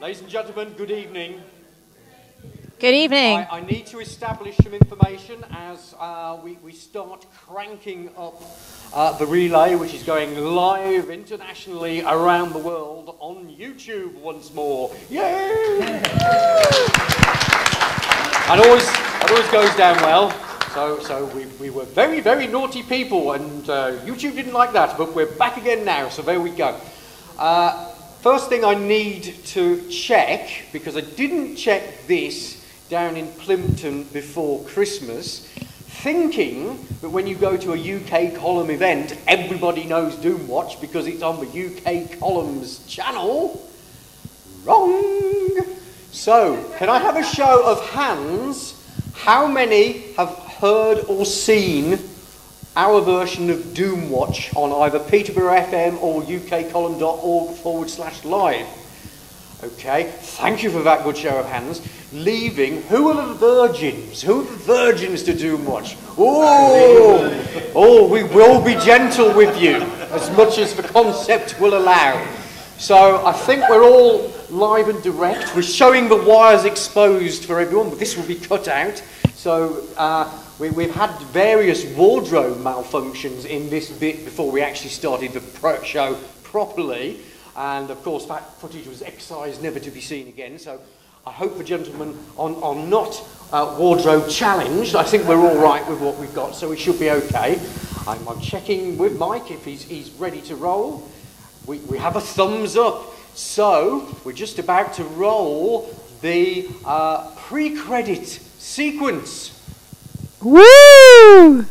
Ladies and gentlemen, good evening. Good evening. I need to establish some information as we start cranking up the relay, which is going live internationally around the world on YouTube once more. Yay! It always goes down well. So we were very, very naughty people, and YouTube didn't like that, but we're back again now, so there we go. First thing I need to check, because I didn't check this down in Plimpton before Christmas, thinking that when you go to a UK column event, everybody knows Doomwatch because it's on the UK columns channel. Wrong! So, can I have a show of hands? How many have heard or seen our version of Doomwatch on either Peterborough FM or ukcolumn.org/live? Okay, thank you for that good show of hands. Leaving, who are the virgins? Who are the virgins to Doomwatch? Oh, we will be gentle with you as much as the concept will allow. So I think we're all live and direct. We're showing the wires exposed for everyone, but this will be cut out. So we've had various wardrobe malfunctions in this bit before we actually started the show properly. And of course that footage was excised, never to be seen again. So I hope the gentlemen are not wardrobe challenged. I think we're all right with what we've got, so we should be okay. I'm checking with Mike if he's ready to roll. We have a thumbs up. So we're just about to roll the pre-credit sequence. Woo!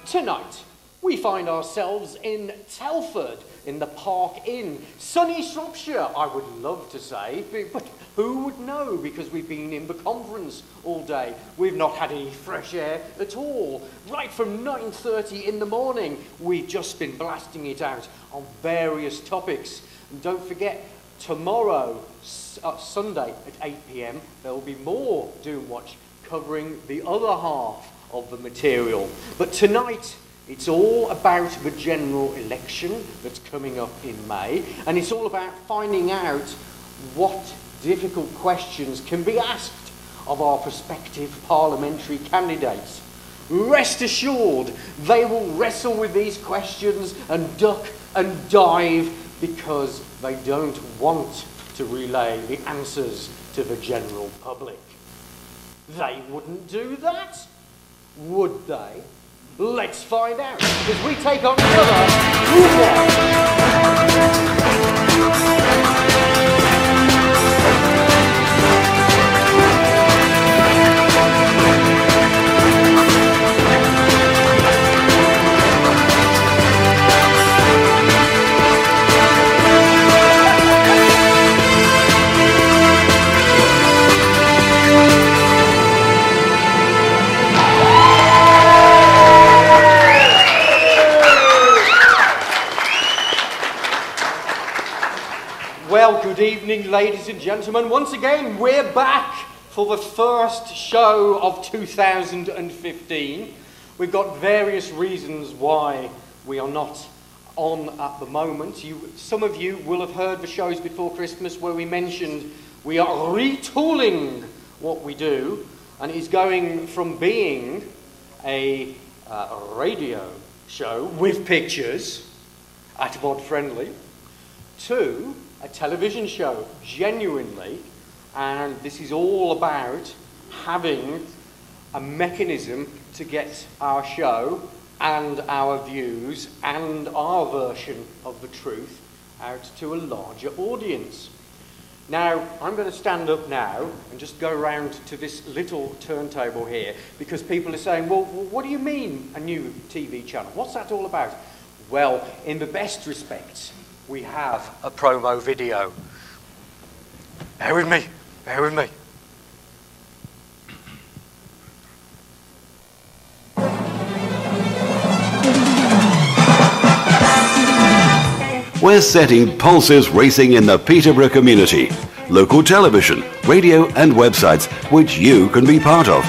Tonight, we find ourselves in Telford, in the Park Inn. Sunny Shropshire, I would love to say, but who would know, because we've been in the conference all day. We've not had any fresh air at all. Right from 9:30 in the morning, we've just been blasting it out on various topics. And don't forget, tomorrow, Sunday at 8 PM, there will be more Doomwatch covering the other half of the material. But tonight, it's all about the general election that's coming up in May, and it's all about finding out what difficult questions can be asked of our prospective parliamentary candidates. Rest assured, they will wrestle with these questions and duck and dive because they don't want to relay the answers to the general public. They wouldn't do that, would they? Let's find out, because we take on another Doomwatch. Well, good evening, ladies and gentlemen. Once again, we're back for the first show of 2015. We've got various reasons why we are not on at the moment. Some of you will have heard the shows before Christmas where we mentioned we are retooling what we do, and it is going from being a radio show with pictures at Mod Friendly to a television show, genuinely, and this is all about having a mechanism to get our show and our views and our version of the truth out to a larger audience. Now, I'm going to stand up now and just go around to this little turntable here, because people are saying, well, what do you mean a new TV channel? What's that all about? Well, in the best respects, we have a promo video. Bear with me, bear with me. We're setting pulses racing in the Peterborough community. Local television, radio and websites which you can be part of.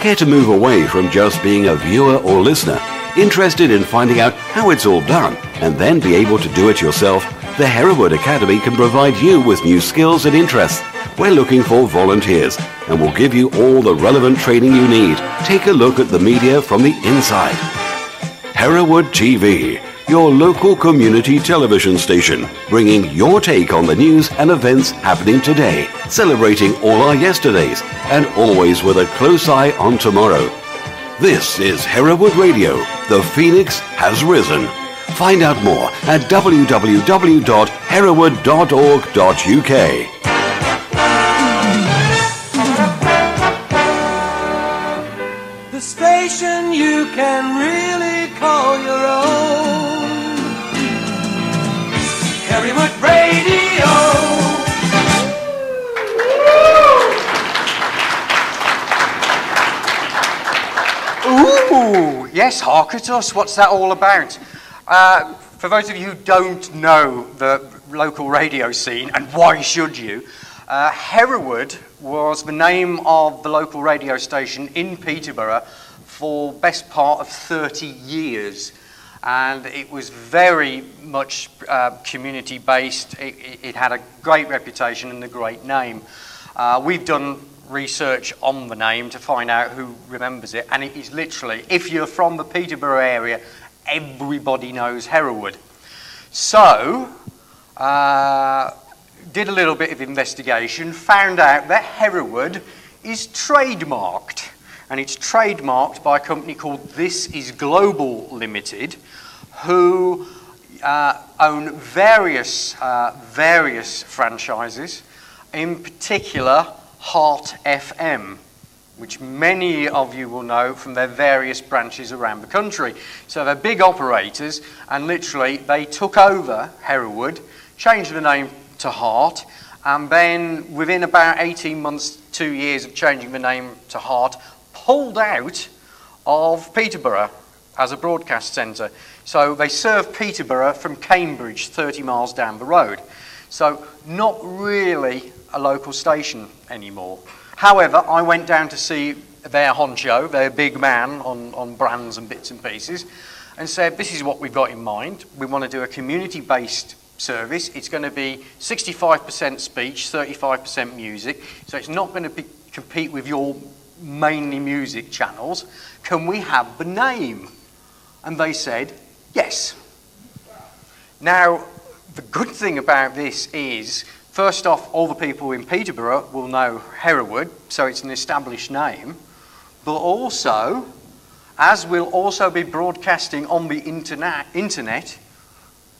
Care to move away from just being a viewer or listener? Interested in finding out how it's all done and then be able to do it yourself? The Hereward Academy can provide you with new skills and interests. We're looking for volunteers and will give you all the relevant training you need. Take a look at the media from the inside. Hereward TV, your local community television station, bringing your take on the news and events happening today, celebrating all our yesterdays, and always with a close eye on tomorrow. This is Hereward Radio. The Phoenix has risen. Find out more at www.hereward.org.uk. The station you can really call your own. Hereward Radio. Ooh, yes, hark at us. What's that all about? For those of you who don't know the local radio scene, and why should you, Hereward was the name of the local radio station in Peterborough for best part of 30 years. And it was very much community based. It had a great reputation and a great name. We've done research on the name to find out who remembers it, and it is literally, if you're from the Peterborough area, everybody knows Hereward. So, did a little bit of investigation, found out that Hereward is trademarked, and it's trademarked by a company called This Is Global Limited, who own various franchises, in particular Heart FM, which many of you will know from their various branches around the country. So they're big operators, and literally they took over Hereward, changed the name to Heart, and then within about 18 months, 2 years of changing the name to Heart, pulled out of Peterborough as a broadcast centre. So they serve Peterborough from Cambridge, 30 miles down the road. So not really a local station anymore. However, I went down to see their honcho, their big man on brands and bits and pieces, and said, this is what we've got in mind. We want to do a community-based service. It's going to be 65% speech, 35% music, so it's not going to compete with your mainly music channels. Can we have the name? And they said, yes. Now, the good thing about this is, first off, all the people in Peterborough will know Hereward, so it's an established name. But also, as we'll also be broadcasting on the internet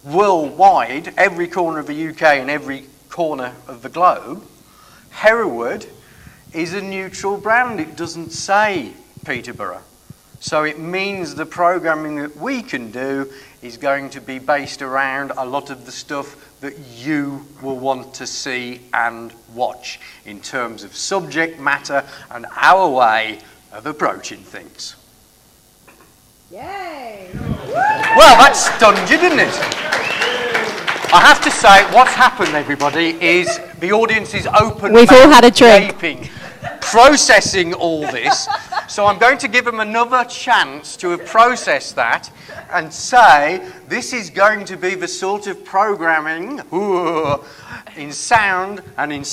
worldwide, every corner of the UK and every corner of the globe, Hereward is a neutral brand. It doesn't say Peterborough. So it means the programming that we can do is going to be based around a lot of the stuff that you will want to see and watch in terms of subject matter and our way of approaching things. Yay! Well, that stunned you, didn't it? I have to say, what's happened, everybody, is the audience is open. We've all had a drink. Gaping, processing all this. So I'm going to give them another chance to have processed that and say, this is going to be the sort of programming in sound and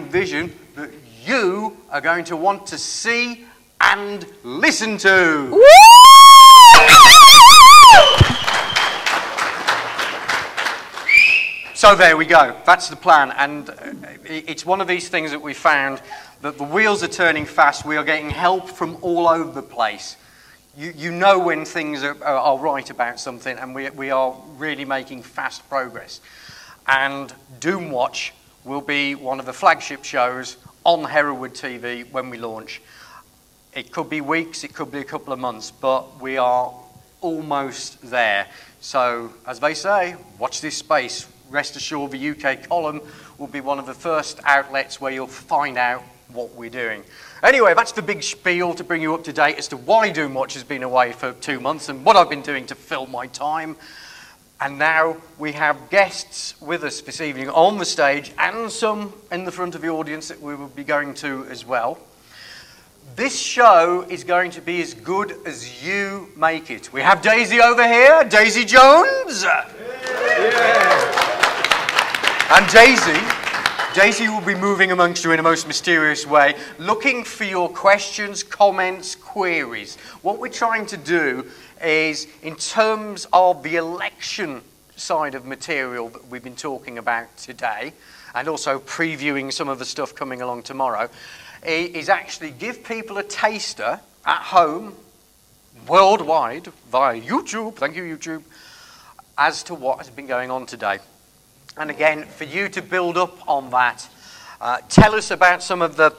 vision that you are going to want to see and listen to. So there we go. That's the plan. And it's one of these things that we found that the wheels are turning fast. We are getting help from all over the place. You know when things are right about something, and we are really making fast progress. And Doomwatch will be one of the flagship shows on Hereward TV when we launch. It could be weeks, it could be a couple of months, but we are almost there. So, as they say, watch this space. Rest assured the UK column will be one of the first outlets where you'll find out what we're doing. Anyway, that's the big spiel to bring you up to date as to why Doomwatch has been away for 2 months and what I've been doing to fill my time. And now we have guests with us this evening on the stage and some in the front of the audience that we will be going to as well. This show is going to be as good as you make it. We have Daisy over here, Daisy Jones. And Daisy will be moving amongst you in a most mysterious way, looking for your questions, comments, queries. What we're trying to do is, in terms of the election side of material that we've been talking about today, and also previewing some of the stuff coming along tomorrow, is actually give people a taster at home, worldwide, via YouTube, thank you YouTube, as to what has been going on today. And again, for you to build up on that, tell us about some of the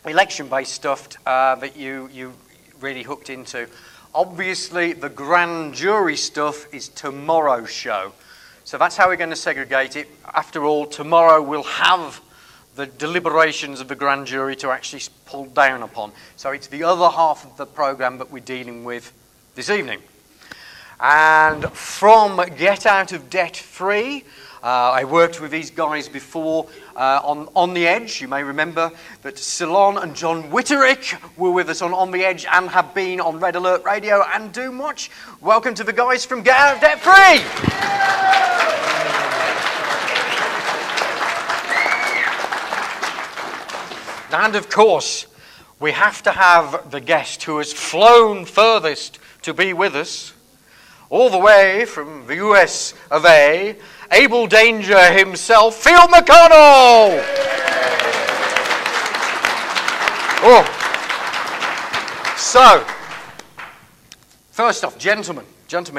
election-based stuff that you really hooked into. Obviously, the grand jury stuff is tomorrow's show. So that's how we're going to segregate it. After all, tomorrow we'll have the deliberations of the grand jury to actually pull down upon. So it's the other half of the programme that we're dealing with this evening. And from Get Out of Debt Free, I worked with these guys before on The Edge. You may remember that Ceylon and John Witterick were with us on The Edge and have been on Red Alert Radio and Doomwatch. Welcome to the guys from Get Out of Debt Free! And of course, we have to have the guest who has flown furthest to be with us, all the way from the US of A, Able Danger himself, Phil McConnell! Oh. So, first off, gentlemen,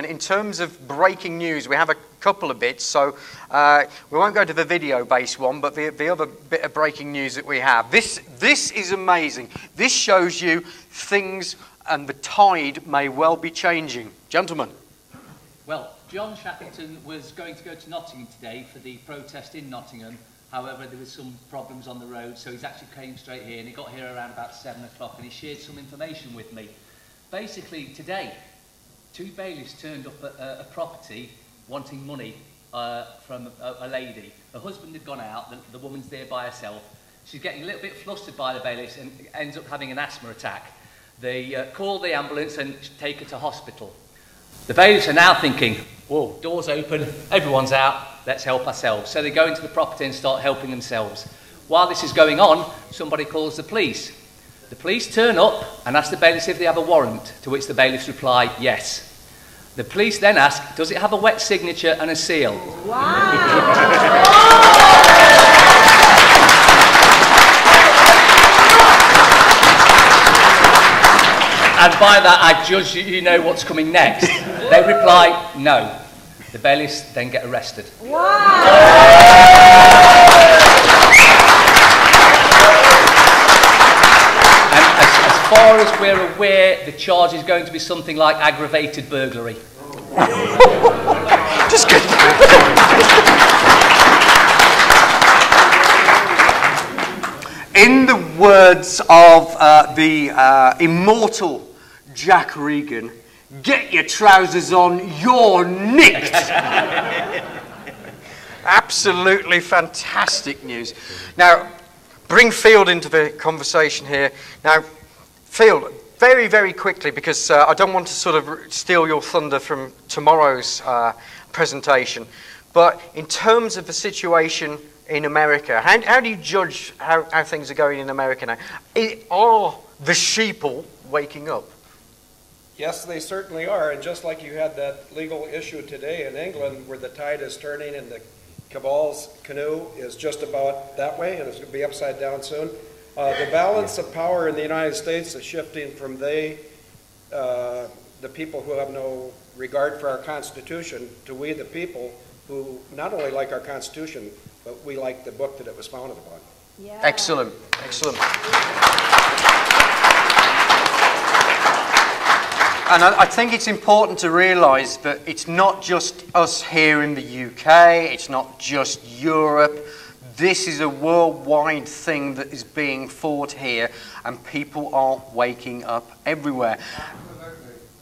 in terms of breaking news, we have a couple of bits, so we won't go to the video-based one, but the other bit of breaking news that we have. This is amazing. This shows you things, and the tide may well be changing. Gentlemen. Well, John Shackleton was going to go to Nottingham today for the protest in Nottingham. However, there was some problems on the road, so he's actually came straight here, and he got here around about 7 o'clock, and he shared some information with me. Basically, today, 2 bailiffs turned up at a property wanting money from a lady. Her husband had gone out, the woman's there by herself. She's getting a little bit flustered by the bailiffs and ends up having an asthma attack. They call the ambulance and take her to hospital. The bailiffs are now thinking, whoa, doors open, everyone's out, let's help ourselves. So they go into the property and start helping themselves. While this is going on, somebody calls the police. The police turn up and ask the bailiffs if they have a warrant, to which the bailiffs reply, yes. The police then ask, does it have a wet signature and a seal? Wow! And by that, I judge you know what's coming next. They reply, no. The bailiffs then get arrested. Wow! And as far as we're aware, the charge is going to be something like aggravated burglary. Just good. In the words of the immortal Jack Regan, get your trousers on, you're nicked. Absolutely fantastic news. Now, bring Field into the conversation here. Now, Field, very, very quickly, because I don't want to sort of steal your thunder from tomorrow's presentation, but in terms of the situation in America, how do you judge how things are going in America now? Are the sheeple waking up? Yes, they certainly are, and just like you had that legal issue today in England where the tide is turning and the cabal's canoe is just about that way and it's going to be upside down soon, the balance of power in the United States is shifting from the people who have no regard for our Constitution, to we the people who not only like our Constitution, but we like the book that it was founded upon. Yeah. Excellent, excellent. And I think it's important to realise that it's not just us here in the UK, it's not just Europe. This is a worldwide thing that is being fought here, and people are waking up everywhere.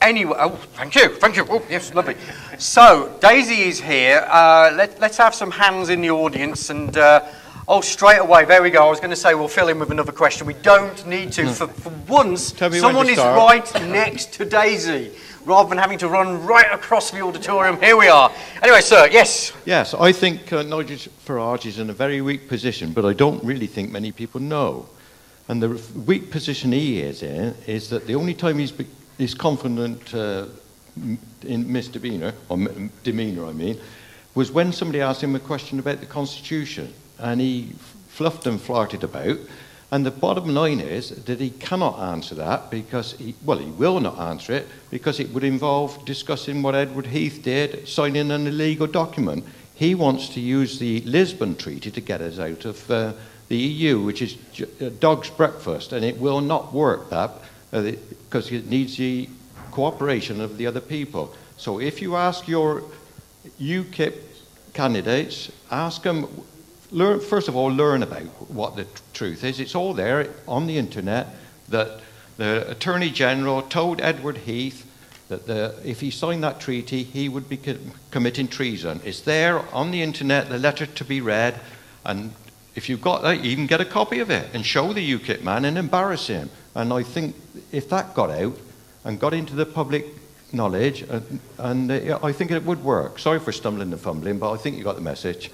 Anyway, oh, thank you. Oh, yes, lovely. So, Daisy is here. Let's have some hands in the audience, and Oh, straight away. There we go. I was going to say we'll fill in with another question. We don't need to. For once, someone is right next to Daisy, rather than having to run right across the auditorium. Here we are. Anyway, sir, yes? Yes, I think Nigel Farage is in a very weak position, but I don't really think many people know. And the weak position he is in is that the only time he's confident in misdemeanor, or demeanor, I mean, was when somebody asked him a question about the Constitution, and he fluffed and flarted about. And the bottom line is that he cannot answer that because he will not answer it because it would involve discussing what Edward Heath did, signing an illegal document. He wants to use the Lisbon Treaty to get us out of the EU, which is dog's breakfast, and it will not work that because it needs the cooperation of the other people. So if you ask your UKIP candidates, ask them, first of all, learn about what the truth is. It's all there on the internet that the Attorney General told Edward Heath that if he signed that treaty, he would be committing treason. It's there on the internet, the letter to be read, and if you've got that, you can get a copy of it and show the UKIP man and embarrass him. And I think if that got out and got into the public knowledge, I think it would work. Sorry for stumbling and fumbling, but I think you got the message.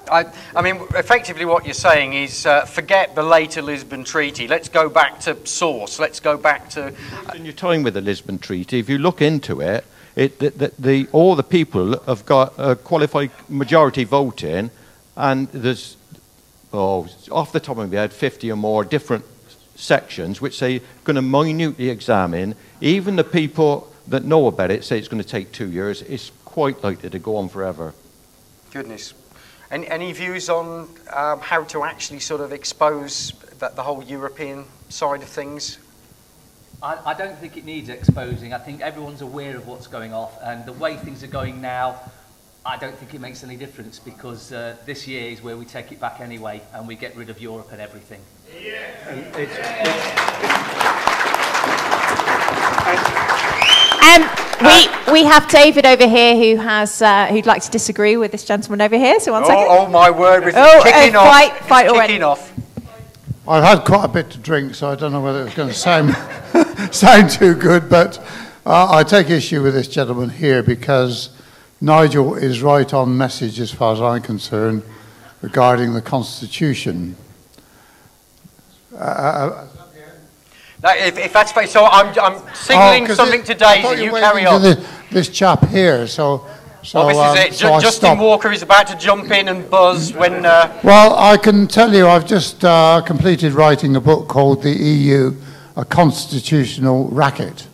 I mean, effectively what you're saying is forget the later Lisbon Treaty. Let's go back to source. Let's go back to... In your time with the Lisbon Treaty, if you look into it, all the people have got a qualified majority voting, and there's, off the top of my head, 50 or more different sections which say going to minutely examine. Even the people that know about it say it's going to take 2 years. It's quite likely to go on forever. Goodness. Any views on how to actually sort of expose the whole European side of things? I don't think it needs exposing. I think everyone's aware of what's going off, and the way things are going now, I don't think it makes any difference because this year is where we take it back anyway and we get rid of Europe and everything. We have David over here who has who'd like to disagree with this gentleman over here. So one second. Oh my word! It's kicking off. Fight already. I've had quite a bit to drink, so I don't know whether it's going to sound too good. But I take issue with this gentleman here because Nigel is right on message as far as I'm concerned regarding the Constitution. If that's so, I'm signalling something to Daisy. You carry on. This chap here, so this is it. Justin Walker is about to jump in and buzz when. Well, I can tell you, I've just completed writing a book called "The EU: A Constitutional Racket,"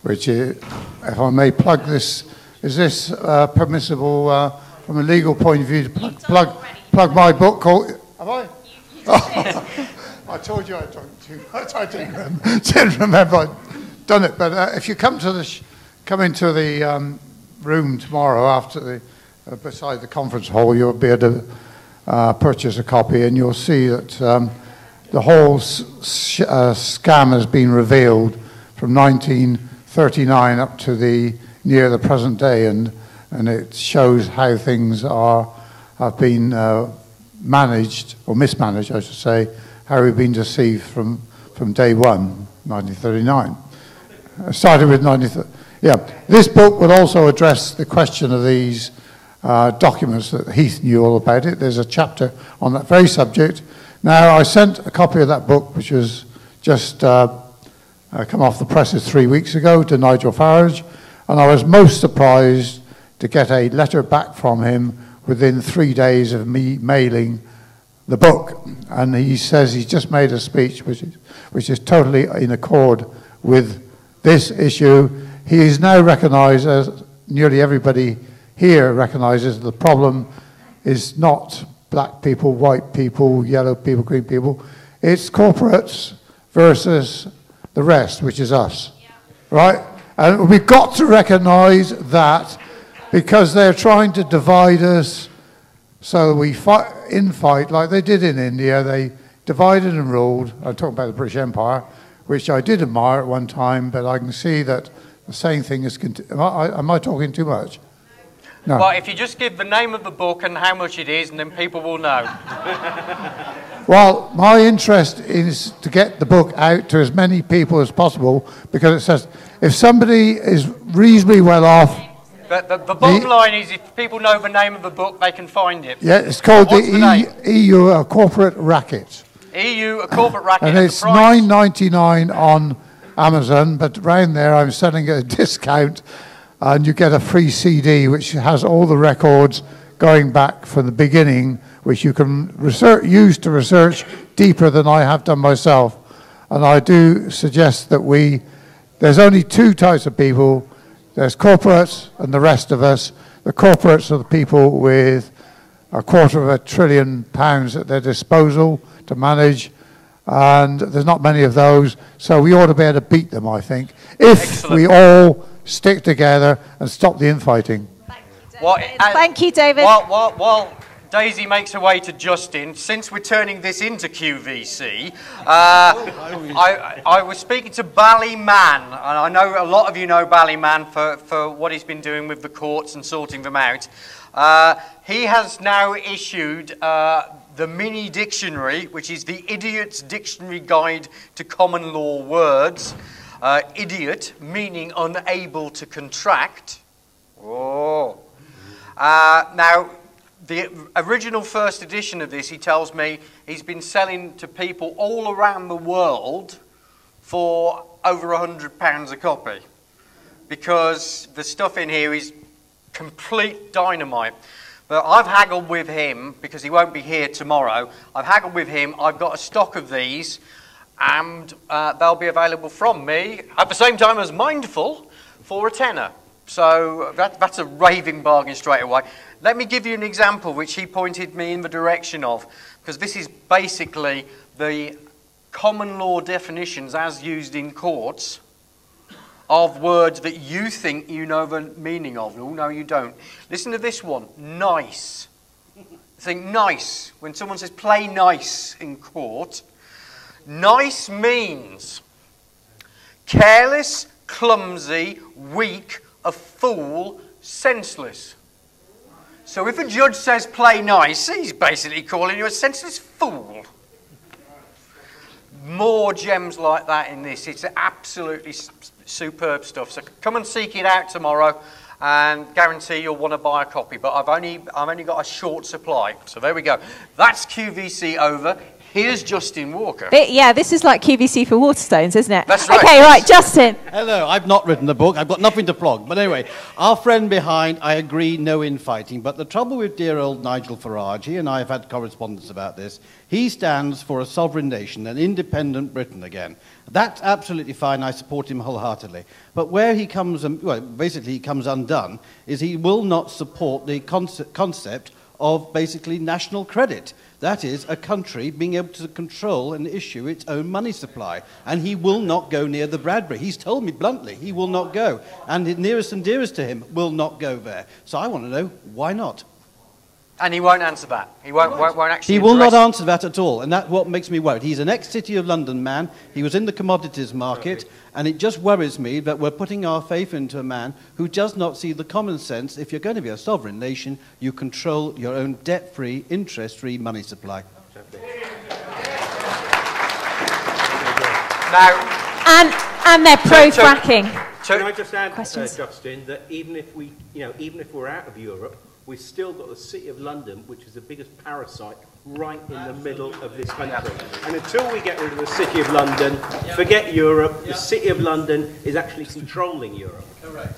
which, if I may plug this, is this permissible from a legal point of view to plug my book called? Have I? I told you I'd done too much. I didn't remember I'd done it. But if you come into the room tomorrow after beside the conference hall, you'll be able to purchase a copy, and you'll see that the whole scam has been revealed from 1939 up to near the present day, and it shows how things have been managed or mismanaged, I should say. How we've been deceived from day one, 1939. I started with 1939. Yeah, this book will also address the question of these documents that Heath knew all about it. There's a chapter on that very subject. Now, I sent a copy of that book, which was just come off the presses 3 weeks ago, to Nigel Farage, and I was most surprised to get a letter back from him within 3 days of me mailing the book, and he says he's just made a speech which is totally in accord with this issue. He is now recognised, as nearly everybody here recognises, the problem is not black people, white people, yellow people, green people. It's corporates versus the rest, which is us, right? And we've got to recognise that because they're trying to divide us. So we fight like they did in India. They divided and ruled. I'm talking about the British Empire, which I did admire at one time, but I can see that the same thing is... Am I talking too much? No. Well, if you just give the name of the book and how much it is, and then people will know. Well, my interest is to get the book out to as many people as possible, because it says if somebody is reasonably well off. The bottom line is, if people know the name of the book, they can find it. Yeah, it's called What's the EU, A Corporate Racket. EU, A Corporate Racket. And it's $9.99 on Amazon, but round there I'm selling at a discount, and you get a free CD which has all the records going back from the beginning, which you can use to research deeper than I have done myself. And I do suggest that there's only two types of people. There's corporates and the rest of us. The corporates are the people with £250 billion at their disposal to manage, and there's not many of those, so we ought to be able to beat them, I think, if we all stick together and stop the infighting. Thank you, David. While Daisy makes her way to Justin, since we're turning this into QVC, I was speaking to Ballyman, and I know a lot of you know Ballyman for what he's been doing with the courts and sorting them out. He has now issued the mini dictionary, which is the Idiot's Dictionary Guide to Common Law Words. Idiot, meaning unable to contract. Oh. Now, the original first edition of this, he tells me, he's been selling to people all around the world for over £100 a copy, because the stuff in here is complete dynamite. But I've haggled with him, because he won't be here tomorrow. I've haggled with him. I've got a stock of these, and they'll be available from me at the same time as Mindful for a tenner. So that's a raving bargain straight away. Let me give you an example which he pointed me in the direction of, because this is basically the common law definitions as used in courts of words that you think you know the meaning of. Oh, no, you don't. Listen to this one. Nice. Think nice. When someone says play nice in court, nice means careless, clumsy, weak, a fool, senseless. So if a judge says play nice, he's basically calling you a senseless fool. More gems like that in this. It's absolutely superb stuff. So come and seek it out tomorrow, and guarantee you'll want to buy a copy. But I've only got a short supply. So there we go. That's QVC over. Here's Justin Walker. Yeah, this is like QVC for Waterstones, isn't it? That's right. Okay, right, Justin. Hello, I've not written the book. I've got nothing to flog. But anyway, our friend behind, I agree, no infighting. But the trouble with dear old Nigel Farage, he and I have had correspondence about this. He stands for a sovereign nation, an independent Britain again. That's absolutely fine. I support him wholeheartedly. But where he comes, well, basically he comes undone, is he will not support the concept of basically national credit. That is, a country being able to control and issue its own money supply. And he will not go near the Bradbury. He's told me bluntly he will not go. And the nearest and dearest to him will not go there. So I want to know, why not? And he won't answer that. He won't actually. He will not answer that at all, and that's what makes me worried. He's an ex-City of London man. He was in the commodities market, and it just worries me that we're putting our faith into a man who does not see the common sense. If you're going to be a sovereign nation, you control your own debt-free, interest-free money supply. Now, and they're pro-fracking. Can I just add, Questions? Justin, that even if we're out of Europe, we've still got the City of London, which is the biggest parasite, right in the middle of this country. And until we get rid of the City of London, forget Europe. The City of London is actually controlling Europe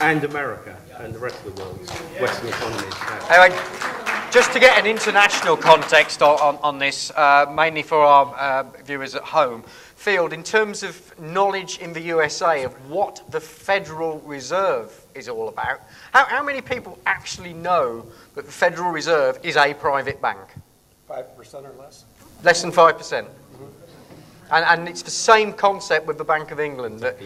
and America and the rest of the world's Western economies. Anyway, just to get an international context on this, mainly for our viewers at home, Field, in terms of knowledge in the USA of what the Federal Reserve is all about, how many people actually know that the Federal Reserve is a private bank? 5% or less? Less than 5%. And it's the same concept with the Bank of England, that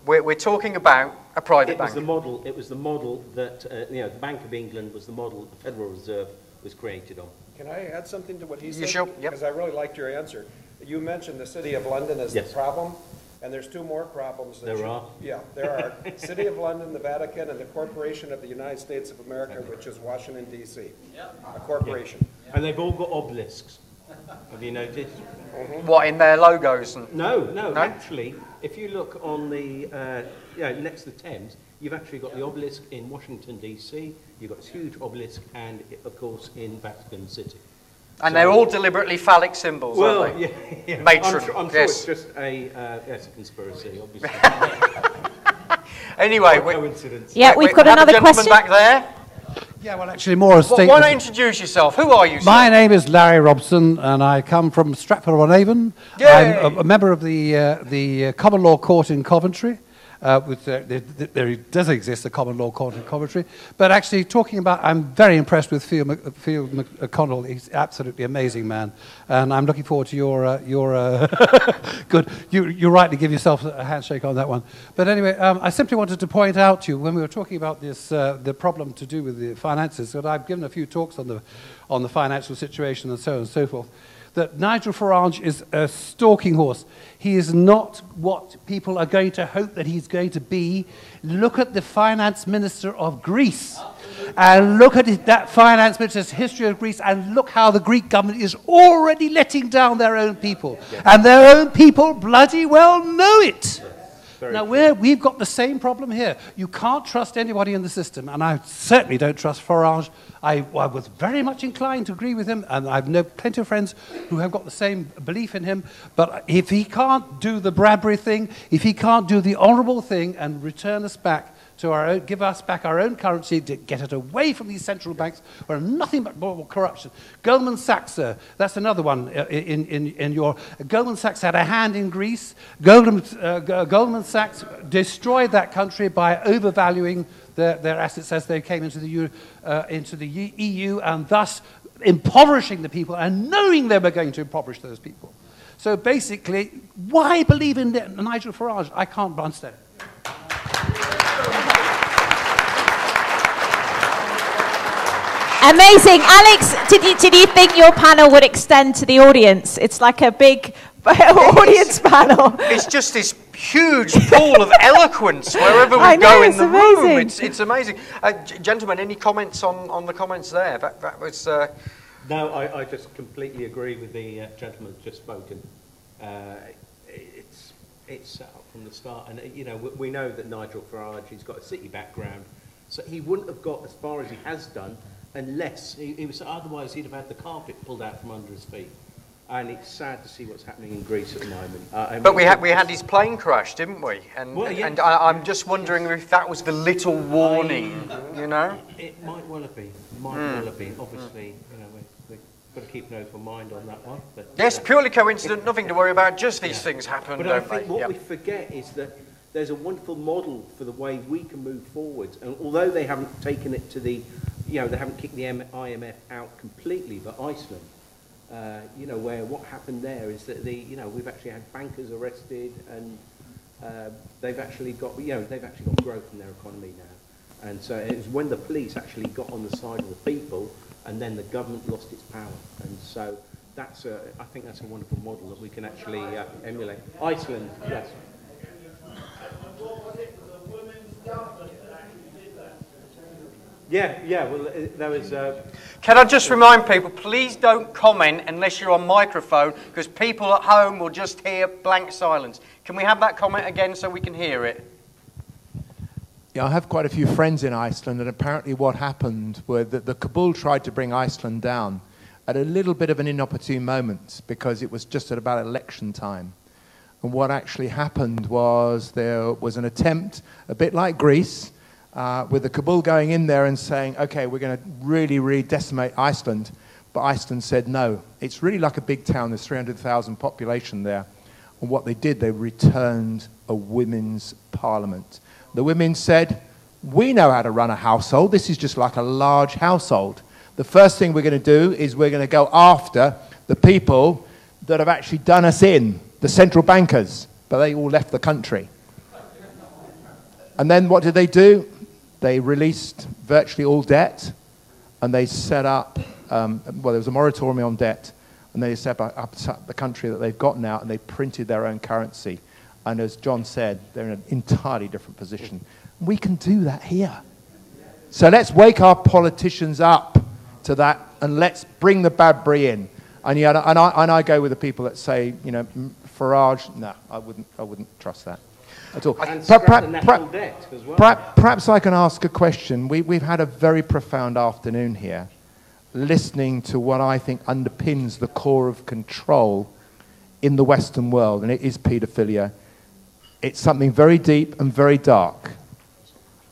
we're talking about a private bank. It was the model that, the Bank of England was the model the Federal Reserve was created on. Can I add something to what he said? You sure? Yep. Because I really liked your answer. You mentioned the City of London as the problem. And there's two more problems. There are? Yeah, there are. City of London, the Vatican, and the Corporation of the United States of America, which is Washington, D.C. A corporation. Yeah. And they've all got obelisks. Have you noticed? What, in their logos? No, actually, if you look on the, next to the Thames, you've actually got the obelisk in Washington, D.C., you've got this huge obelisk, and, of course, in Vatican City. And they're all deliberately phallic symbols, aren't they? Yeah. Matron, I'm sure it's just a conspiracy, obviously. Anyway, coincidence. Yeah, we've got another question back there. Yeah, well, actually, more a statement. Why not introduce yourself? Who are you, sir? My name is Larry Robson, and I come from Stratford-on-Avon. I'm a member of the Common Law Court in Coventry. There does exist a common law court in Coventry, but actually talking about, I'm very impressed with Field McConnell. He's an absolutely amazing man, and I'm looking forward to your good. You're right to give yourself a handshake on that one. But anyway, I simply wanted to point out to you when we were talking about this, the problem to do with the finances, that I've given a few talks on the financial situation and so on and so forth, that Nigel Farage is a stalking horse. He is not what people are going to hope that he's going to be. Look at the finance minister of Greece. And look at that finance minister's history of Greece, and look how the Greek government is already letting down their own people. And their own people bloody well know it. Now, we've got the same problem here. You can't trust anybody in the system, and I certainly don't trust Farage. I was very much inclined to agree with him, and I've known plenty of friends who have got the same belief in him. But if he can't do the Bradbury thing, if he can't do the honourable thing and return us back to our own, give us back our own currency, to get it away from these central banks where nothing but more corruption. Goldman Sachs, that's another one in your... Goldman Sachs had a hand in Greece. Goldman Sachs destroyed that country by overvaluing their assets as they came into the EU, and thus impoverishing the people and knowing they were going to impoverish those people. So basically, why believe in Nigel Farage? I can't understand it. Amazing. Alex, did you think your panel would extend to the audience? It's like a big audience panel. It's just this huge pool of eloquence wherever we go in the room. It's amazing. Gentlemen, any comments on the comments there? That was... No, I just completely agree with the gentleman who's just spoken. It's set up from the start. And, we know that Nigel Farage, he's got a city background, so he wouldn't have got as far as he has done unless he was, otherwise he'd have had the carpet pulled out from under his feet. And it's sad to see what's happening in Greece at the moment. But we had his plane crash, didn't we? And, and I'm just wondering if that was the little warning, It might well have been. Obviously, we've got to keep an open mind on that one. But, yes, purely coincident, nothing to worry about, just these things happen, but don't I think they? what we forget is that there's a wonderful model for the way we can move forward. And although they haven't taken it to the, they haven't kicked the IMF out completely, but Iceland, where what happened there is that we've actually had bankers arrested, and they've actually got growth in their economy now. And so it was when the police actually got on the side of the people, and then the government lost its power. And so I think that's a wonderful model that we can actually emulate. Iceland, yes. Yeah, well, there was... Can I just remind people, please don't comment unless you're on microphone, because people at home will just hear blank silence. Can we have that comment again so we can hear it? Yeah, I have quite a few friends in Iceland, and apparently what happened was that the cabal tried to bring Iceland down at a little bit of an inopportune moment, because it was just at about election time. And what actually happened was there was an attempt, a bit like Greece, with the cabal going in there and saying, okay, we're going to really, really decimate Iceland. But Iceland said no. It's really like a big town. There's 300,000 population there. And what they did, they returned a women's parliament. The women said, we know how to run a household. This is just like a large household. The first thing we're going to do is we're going to go after the people that have actually done us in, the central bankers. But they all left the country. And then what did they do? They released virtually all debt, and they set up, there was a moratorium on debt, and they set up the country that they've got now, and they printed their own currency. And as John said, they're in an entirely different position. We can do that here. So let's wake our politicians up to that, and let's bring the Badbury in. And I go with the people that say, you know, Farage. No, I wouldn't trust that at all. And scrap the national debt as well. Perhaps I can ask a question. We've had a very profound afternoon here, listening to what I think underpins the core of control in the Western world, and it is paedophilia. It's something very deep and very dark.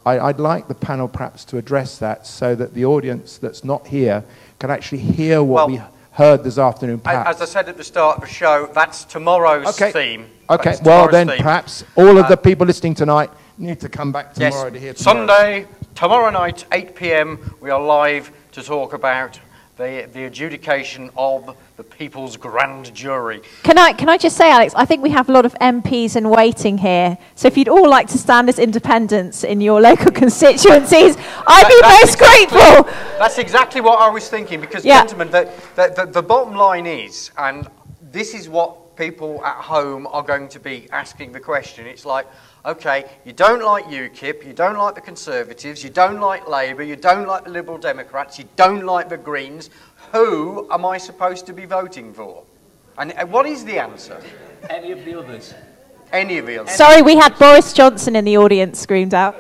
I'd like the panel perhaps to address that so that the audience that's not here can actually hear what we heard this afternoon. Perhaps. As I said at the start of the show, that's tomorrow's theme. Okay, well then perhaps all of the people listening tonight need to come back tomorrow to hear tomorrow. Sunday, tomorrow night, 8 p.m, we are live to talk about the adjudication of the People's Grand Jury. Can I just say, Alex, I think we have a lot of MPs in waiting here. So if you'd all like to stand as independents in your local constituencies, I'd be most grateful. That's exactly what I was thinking, because, gentlemen, the bottom line is, and this is what people at home are going to be asking the question, it's like, okay, you don't like UKIP, you don't like the Conservatives, you don't like Labour, you don't like the Liberal Democrats, you don't like the Greens. Who am I supposed to be voting for? And what is the answer? Any of the others. Any of the others. Sorry, we had Boris Johnson in the audience screamed out.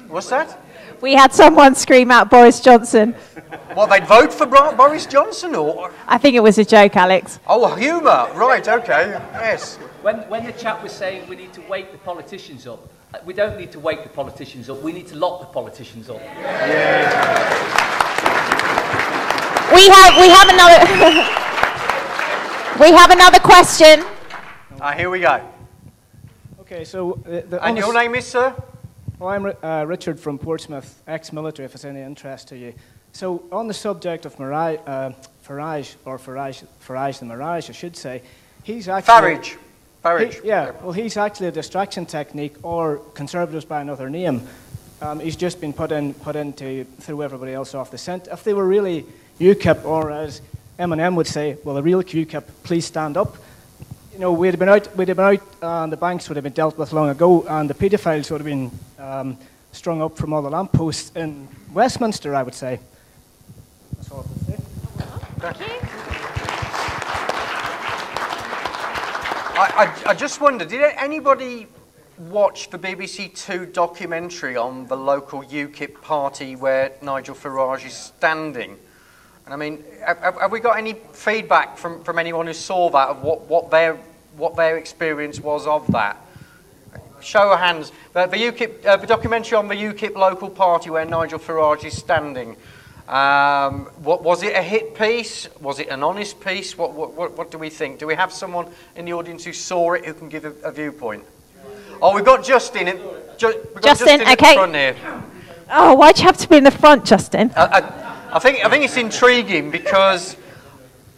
What's that? We had someone scream out Boris Johnson. What, they'd vote for Boris Johnson, or? I think it was a joke, Alex. Oh, humour. Right, okay, yes. When the chap was saying we need to wake the politicians up, we don't need to wake the politicians up, we need to lock the politicians up. Yeah. We have another we have another question. Here we go. Okay, so and your name is, sir? Well, I'm Richard from Portsmouth, ex-military, if it's any interest to you. So on the subject of Farage the Mirage, I should say, he's actually Farage. Well, he's actually a distraction technique, or Conservatives by another name. He's just been put in to throw everybody else off the scent. If they were really UKIP, or as Eminem would say, well, the real UKIP, please stand up. You know, we'd have been out, and the banks would have been dealt with long ago, and the paedophiles would have been strung up from all the lampposts in Westminster, I would say. That's all I can say. Thank you. I just wondered, did anybody watch the BBC Two documentary on the local UKIP party where Nigel Farage is standing? And I mean, have we got any feedback from anyone who saw that of what their experience was of that? Show of hands. The documentary on the UKIP local party where Nigel Farage is standing. Was it a hit piece? Was it an honest piece? What do we think? Do we have someone in the audience who saw it who can give a viewpoint? Oh, we've got Justin. Justin in the front here. Oh, why'd you have to be in the front, Justin? I think it's intriguing because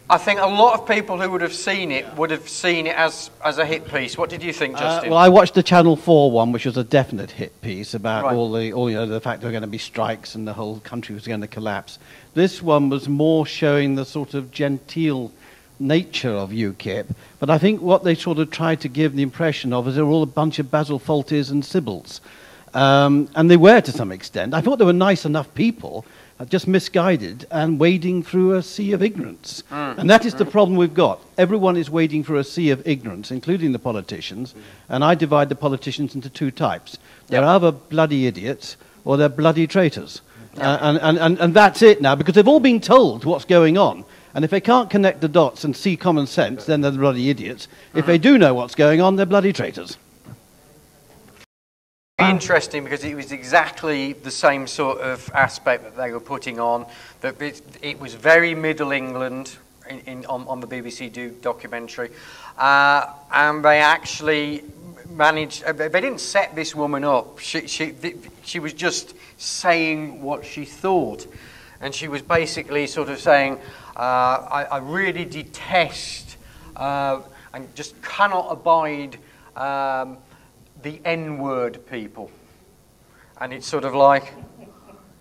I think a lot of people who would have seen it as a hit piece. What did you think, Justin? Well, I watched the Channel 4 one, which was a definite hit piece about the fact there were going to be strikes and the whole country was going to collapse. This one was more showing the sort of genteel nature of UKIP, but I think what they sort of tried to give the impression of is they were all a bunch of Basil Fawltys and Sybils. And they were to some extent. I thought they were nice enough people, just misguided and wading through a sea of ignorance. And that is the problem we've got. Everyone is wading through a sea of ignorance, including the politicians, and I divide the politicians into two types. They're either bloody idiots or they're bloody traitors. And that's it now, because they've all been told what's going on. And if they can't connect the dots and see common sense, then they're the bloody idiots. If they do know what's going on, they're bloody traitors. Interesting, because it was exactly the same sort of aspect that they were putting on. That it was very Middle England on the BBC documentary, and they actually managed. They didn't set this woman up. She was just saying what she thought, and she was basically sort of saying, "I really detest and just cannot abide." The N-word people. And it's sort of like,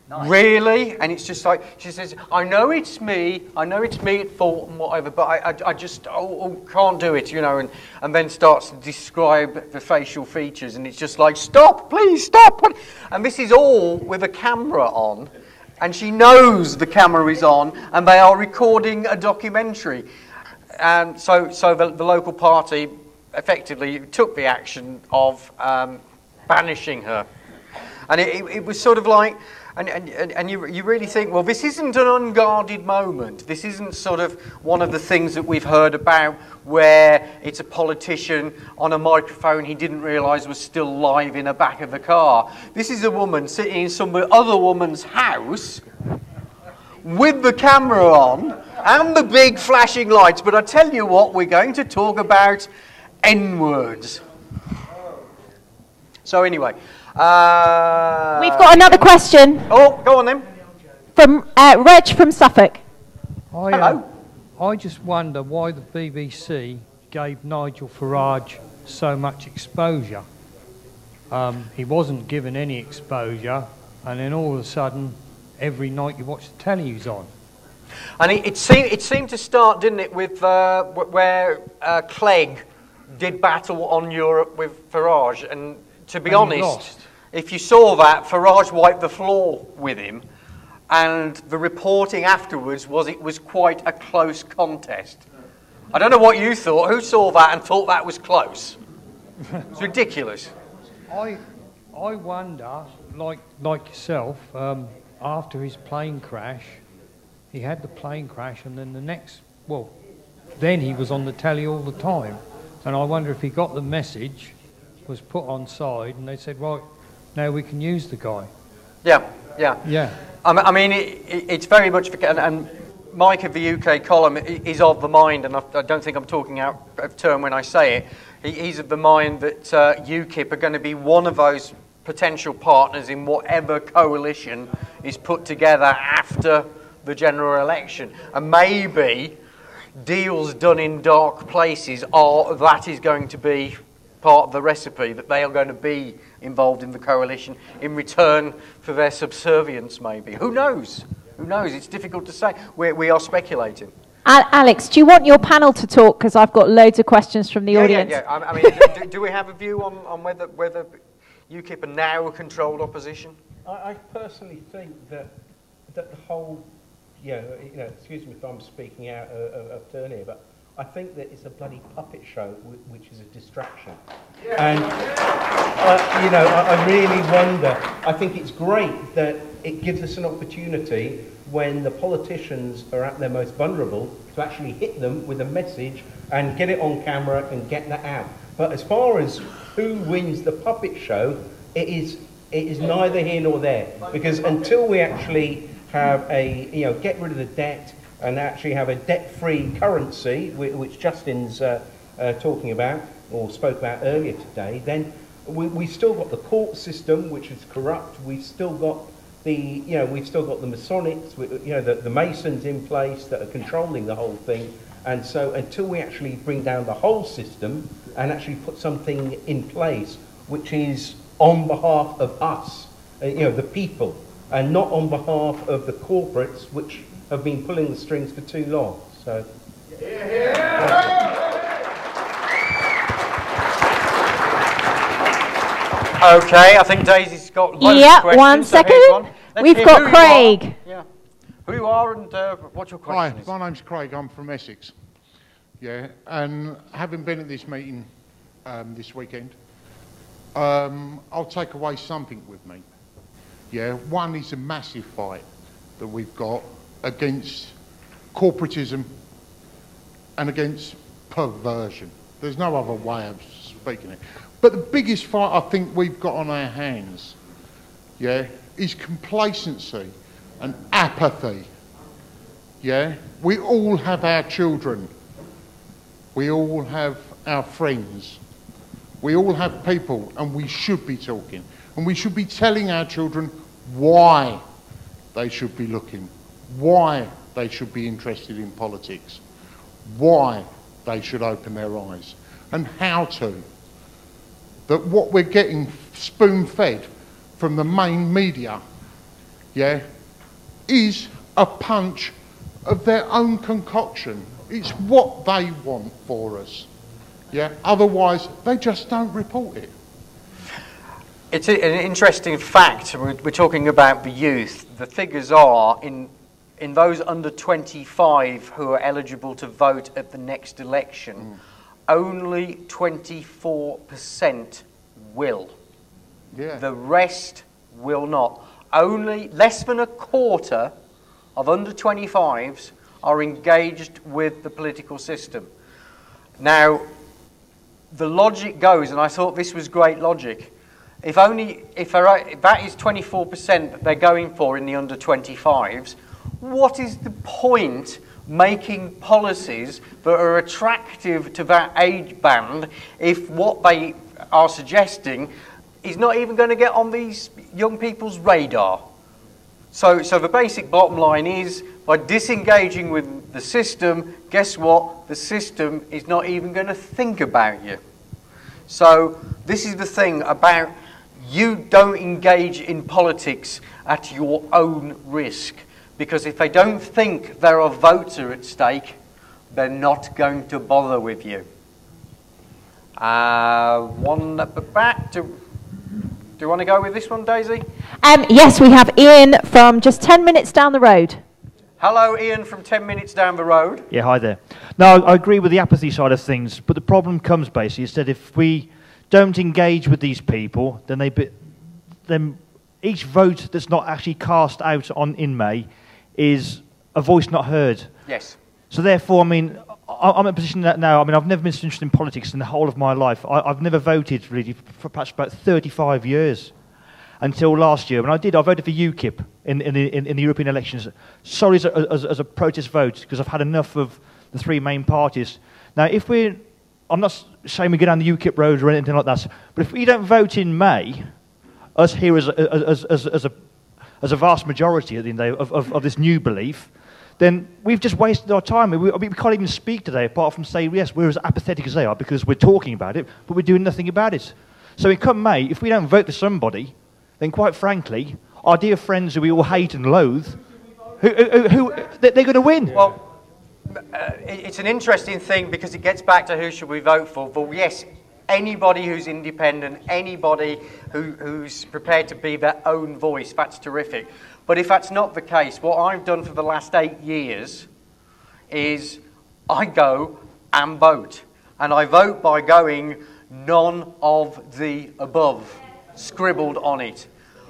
Nice. Really? And it's just like, she says, I know it's me at fault and whatever, but I just can't do it, you know, and then starts to describe the facial features, and it's just like, stop, please, stop. And this is all with a camera on, and she knows the camera is on, and they are recording a documentary. And so the local party effectively took the action of banishing her. And it was sort of like, and you really think, well, this isn't an unguarded moment. This isn't sort of one of the things that we've heard about where it's a politician on a microphone he didn't realise was still live in the back of the car. This is a woman sitting in some other woman's house with the camera on and the big flashing lights. But I tell you what, we're going to talk about N-words. So anyway... We've got another question. Oh, go on then. From Reg from Suffolk. Hello. I just wonder why the BBC gave Nigel Farage so much exposure. He wasn't given any exposure, and then all of a sudden, every night you watch the telly, he's on. And it seemed to start, didn't it, with where Clegg did battle on Europe with Farage, and to be honest, if you saw that, Farage wiped the floor with him, and the reporting afterwards was it was quite a close contest. I don't know what you thought. Who saw that and thought that was close? It's ridiculous. I wonder, like yourself, after his plane crash, he had the plane crash, and then then he was on the telly all the time, and I wonder if he got the message, was put on side, and they said, right, now we can use the guy. Yeah. I mean, it's very much, and Mike of the ukcolumn is of the mind, and I don't think I'm talking out of turn when I say it, he's of the mind that UKIP are going to be one of those potential partners in whatever coalition is put together after the general election. And maybe deals done in dark places that is going to be part of the recipe, that they are going to be involved in the coalition in return for their subservience, maybe. Who knows? Who knows? It's difficult to say. We are speculating. Alex, do you want your panel to talk? Because I've got loads of questions from the audience. Yeah. I mean, do we have a view on whether UKIP are now a controlled opposition? I personally think that the whole, excuse me if I'm speaking out of turn here, but I think that it's a bloody puppet show, which is a distraction. And, I really wonder, I think it's great that it gives us an opportunity when the politicians are at their most vulnerable to actually hit them with a message and get it on camera and get that out. But as far as who wins the puppet show, it is neither here nor there. Because until we actually have get rid of the debt, and actually have a debt-free currency, which Justin's talking about, or spoke about earlier today, then we've still got the court system, which is corrupt. We've still got the Masonics, the Masons in place that are controlling the whole thing. And so until we actually bring down the whole system and actually put something in place which is on behalf of us, the people, and not on behalf of the corporates, which have been pulling the strings for too long. So. Okay, I think Daisy's got loads of questions. 1 second. We've got Craig. Who you are and what your question is. Hi, my name's Craig. I'm from Essex. Yeah, and having been at this meeting this weekend, I'll take away something with me. Yeah, one is a massive fight that we've got against corporatism and against perversion. There's no other way of speaking it. But the biggest fight I think we've got on our hands, is complacency and apathy. We all have our children. We all have our friends. We all have people, and we should be talking. And we should be telling our children why they should be looking, why they should be interested in politics, why they should open their eyes, and how to. That what we're getting spoon-fed from the main media yeah, is a punch of their own concoction. It's what they want for us. Yeah, otherwise they just don't report it. It's an interesting fact. We're talking about the youth. The figures are in those under 25 who are eligible to vote at the next election, only 24% will. Yeah. The rest will not. Only less than a quarter of under 25s are engaged with the political system. Now, the logic goes, and I thought this was great logic, if that is 24% that they're going for in the under 25s, what is the point making policies that are attractive to that age band if what they are suggesting is not even going to get on these young people's radar? So the basic bottom line is, by disengaging with the system, guess what? The system is not even going to think about you. So this is the thing about you don't engage in politics at your own risk. Because if they don't think there are votes are at stake, they're not going to bother with you. One at the back. Do you want to go with this one, Daisy? Yes, we have Ian from just 10 minutes down the road. Hello, Ian from 10 minutes down the road. Yeah, hi there. No, I agree with the apathy side of things, but the problem comes basically is that if we don't engage with these people, then each vote that's not actually cast out in May is a voice not heard. Yes. So therefore, I mean, I'm in a position that now, I mean, I've never been so interested in politics in the whole of my life. I've never voted really for perhaps about 35 years until last year. When I did, I voted for UKIP in the European elections, solely as a protest vote, because I've had enough of the three main parties. Now, I'm not saying we go down the UKIP road or anything like that, but if we don't vote in May, us here as a vast majority at the end of this new belief, then we've just wasted our time. We can't even speak today, apart from saying, yes, we're as apathetic as they are because we're talking about it, but we're doing nothing about it. So in come May, if we don't vote for somebody, then quite frankly, our dear friends who we all hate and loathe, they're going to win. Well, it's an interesting thing because it gets back to who should we vote for. But yes, anybody who's independent, anybody who's prepared to be their own voice, that's terrific. But if that's not the case, what I've done for the last 8 years is I go and vote. And I vote by going none of the above, scribbled on it.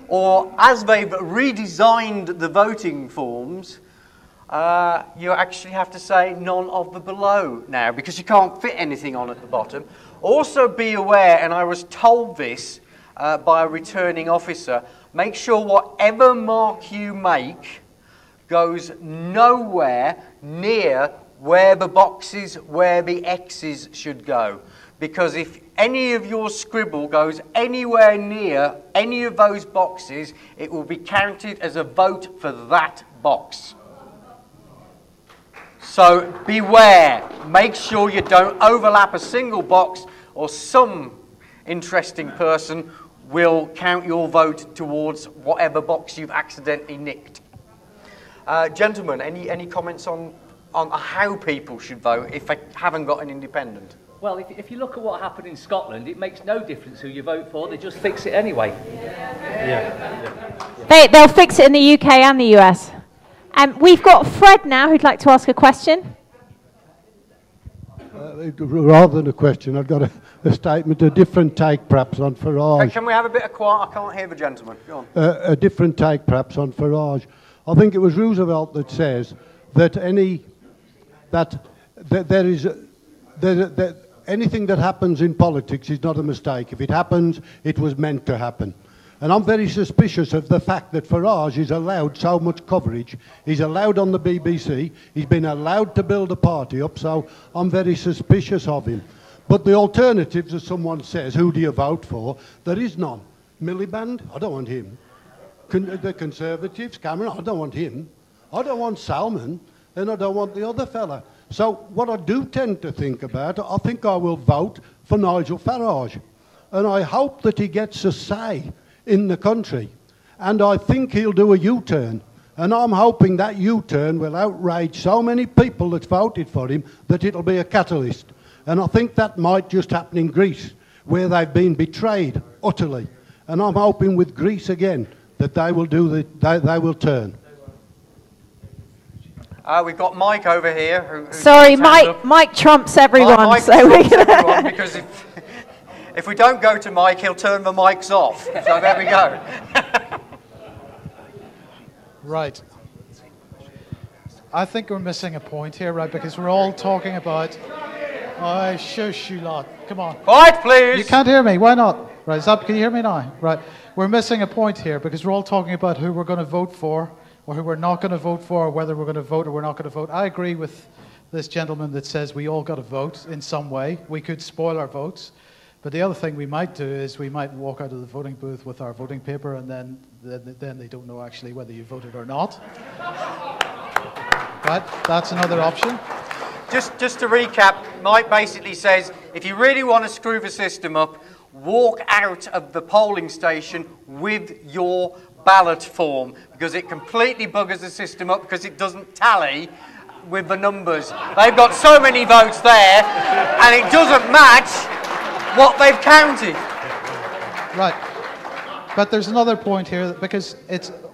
Or as they've redesigned the voting forms, you actually have to say none of the below now because you can't fit anything on at the bottom. Also be aware, and I was told this by a returning officer, make sure whatever mark you make goes nowhere near where the boxes, where the X's should go. Because if any of your scribble goes anywhere near any of those boxes, it will be counted as a vote for that box. So beware, make sure you don't overlap a single box or some interesting person will count your vote towards whatever box you've accidentally nicked. Gentlemen, any comments on how people should vote if they haven't got an independent? Well, if you look at what happened in Scotland, it makes no difference who you vote for, they just fix it anyway. They'll fix it in the UK and the US. We've got Fred now who'd like to ask a question. Rather than a question, I've got a statement, a different take perhaps on Farage. Can we have a bit of quiet? I can't hear the gentleman. Go on. A different take perhaps on Farage. I think it was Roosevelt that says that anything that happens in politics is not a mistake. If it happens, it was meant to happen. And I'm very suspicious of the fact that Farage is allowed so much coverage. He's allowed on the BBC. He's been allowed to build a party up, so I'm very suspicious of him. But the alternatives, as someone says, who do you vote for? There is none. Miliband? I don't want him. The Conservatives? Cameron? I don't want him. I don't want Salmon, and I don't want the other fella. So what I do tend to think about, I think I will vote for Nigel Farage. And I hope that he gets a say in the country. and I think he'll do a U-turn. And I'm hoping that U-turn will outrage so many people that voted for him that it'll be a catalyst. And I think that might just happen in Greece, where they've been betrayed utterly. And I'm hoping with Greece again that they will they will turn. We've got Mike over here. Sorry, Mike trumps everyone. Mike so trumps everyone because if we don't go to Mike, he'll turn the mics off. So there we go. Right. I think we're missing a point here, right? Because we're all talking about... Oh, shush, you lot. Come on. Quiet, please. You can't hear me. Why not? Right, can you hear me now? Right. We're missing a point here because we're all talking about who we're going to vote for or who we're not going to vote for, or whether we're going to vote or we're not going to vote. I agree with this gentleman that says we all got to vote in some way. We could spoil our votes. But the other thing we might do is we might walk out of the voting booth with our voting paper and then they don't know actually whether you voted or not. Right? That's another option. Just to recap, Mike basically says, if you really want to screw the system up, walk out of the polling station with your ballot form, because it completely buggers the system up because it doesn't tally with the numbers. They've got so many votes there, and it doesn't match what they've counted. Right. But there's another point here, because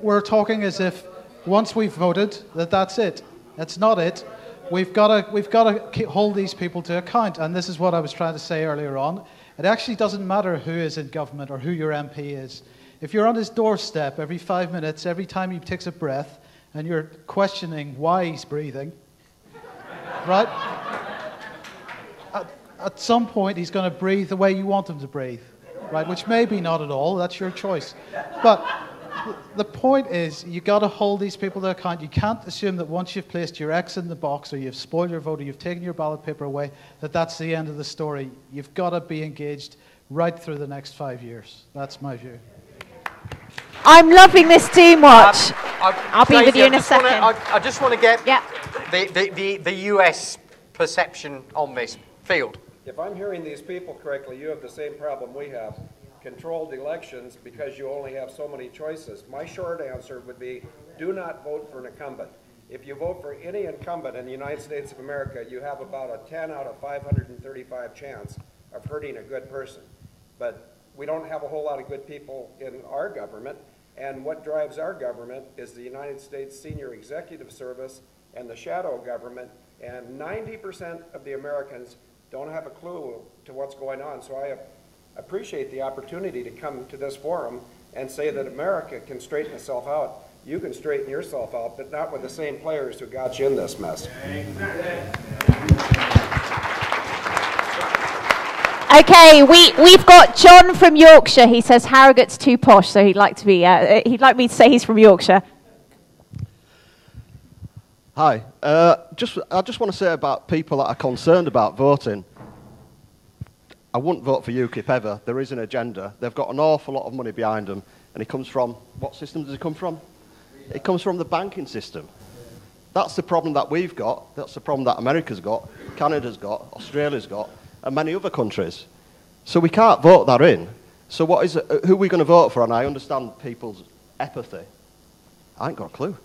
we're talking as if once we've voted, that's it. That's not it. We've got to hold these people to account, and this is what I was trying to say earlier on. It actually doesn't matter who is in government or who your MP is. If you're on his doorstep every 5 minutes, every time he takes a breath, and you're questioning why he's breathing, right? At some point, he's going to breathe the way you want him to breathe, right? Which maybe not at all. That's your choice. But the point is, you got to hold these people to account. You can't assume that once you've placed your X in the box, or you've spoiled your vote, or you've taken your ballot paper away, that's the end of the story. You've got to be engaged right through the next 5 years. That's my view. I'm loving this Doomwatch. I'll be with you in a second. I just want to get the US perception on this field. If I'm hearing these people correctly, you have the same problem we have. Controlled elections because you only have so many choices. My short answer would be, do not vote for an incumbent. If you vote for any incumbent in the United States of America, you have about a 10 out of 535 chance of hurting a good person. But we don't have a whole lot of good people in our government, and what drives our government is the United States Senior Executive Service and the shadow government, and 90% of the Americans don't have a clue to what's going on. So I appreciate the opportunity to come to this forum and say that America can straighten itself out. You can straighten yourself out, but not with the same players who got you in this mess. Okay, we've got John from Yorkshire. He says Harrogate's too posh, so he'd like me to say he's from Yorkshire. Hi. I just want to say about people that are concerned about voting. I wouldn't vote for UKIP ever. There is an agenda. They've got an awful lot of money behind them, and it comes from, what system does it come from? It comes from the banking system. That's the problem that we've got. That's the problem that America's got, Canada's got, Australia's got, and many other countries. So we can't vote that in. So who are we going to vote for? And I understand people's apathy. I ain't got a clue.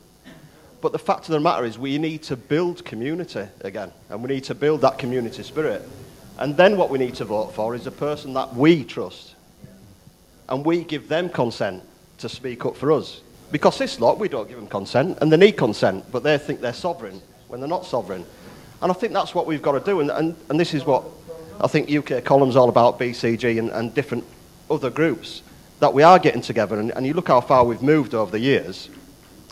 But the fact of the matter is we need to build community again, and we need to build that community spirit. And then what we need to vote for is a person that we trust. And we give them consent to speak up for us. Because this lot, we don't give them consent, and they need consent, but they think they're sovereign when they're not sovereign. And I think that's what we've got to do, and this is what I think ukcolumn's all about, BCG and different other groups, that we are getting together. And you look how far we've moved over the years.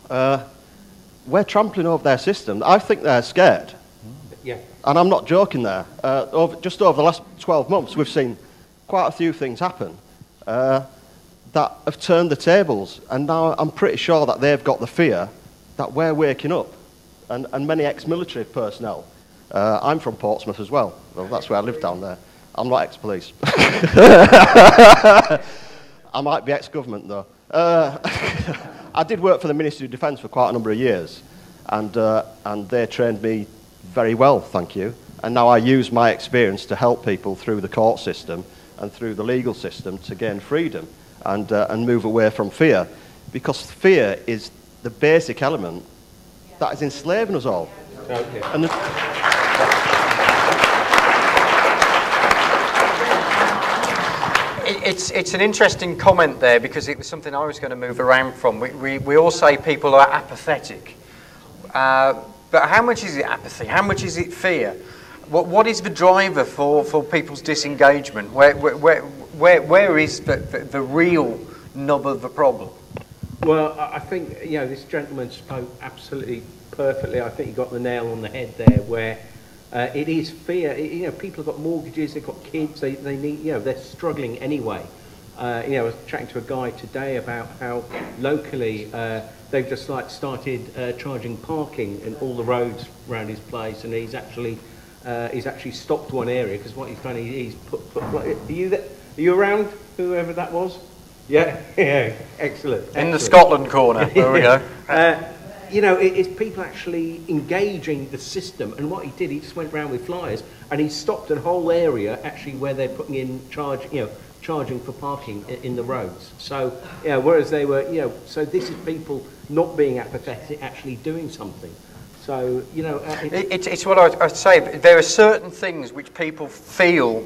We're trampling over their system. I think they're scared. Yeah. And I'm not joking there. Just over the last 12 months, we've seen quite a few things happen that have turned the tables. And now I'm pretty sure that they've got the fear that we're waking up. And many ex-military personnel. I'm from Portsmouth as well. Well, that's where I live down there. I'm not ex-police. I might be ex-government, though. I did work for the Ministry of Defence for quite a number of years. And they trained me very well, thank you. And now I use my experience to help people through the court system and through the legal system to gain freedom and move away from fear. because fear is the basic element that is enslaving us all. Okay. And it's an interesting comment there, because it was something I was going to move around from. We all say people are apathetic. But how much is it apathy? How much is it fear? What is the driver for people's disengagement? Where is the real nub of the problem? Well, I think, you know, this gentleman spoke absolutely perfectly. I think he got the nail on the head there, where it is fear. You know, people have got mortgages, they've got kids, they need, you know, they're struggling anyway. You know, I was chatting to a guy today about how locally they've just started charging parking in all the roads around his place, and he's actually stopped one area, because what he's done, he's put are you around, whoever that was? Yeah, yeah, excellent. In the Scotland corner, there we go. You know, it's people actually engaging the system, and what he did, he just went round with flyers, and he stopped a whole area actually where they're putting in charging for parking in the roads. So, you know, whereas they were, you know, so this is people not being apathetic, actually doing something. So, you know, it's what I say. There are certain things which people feel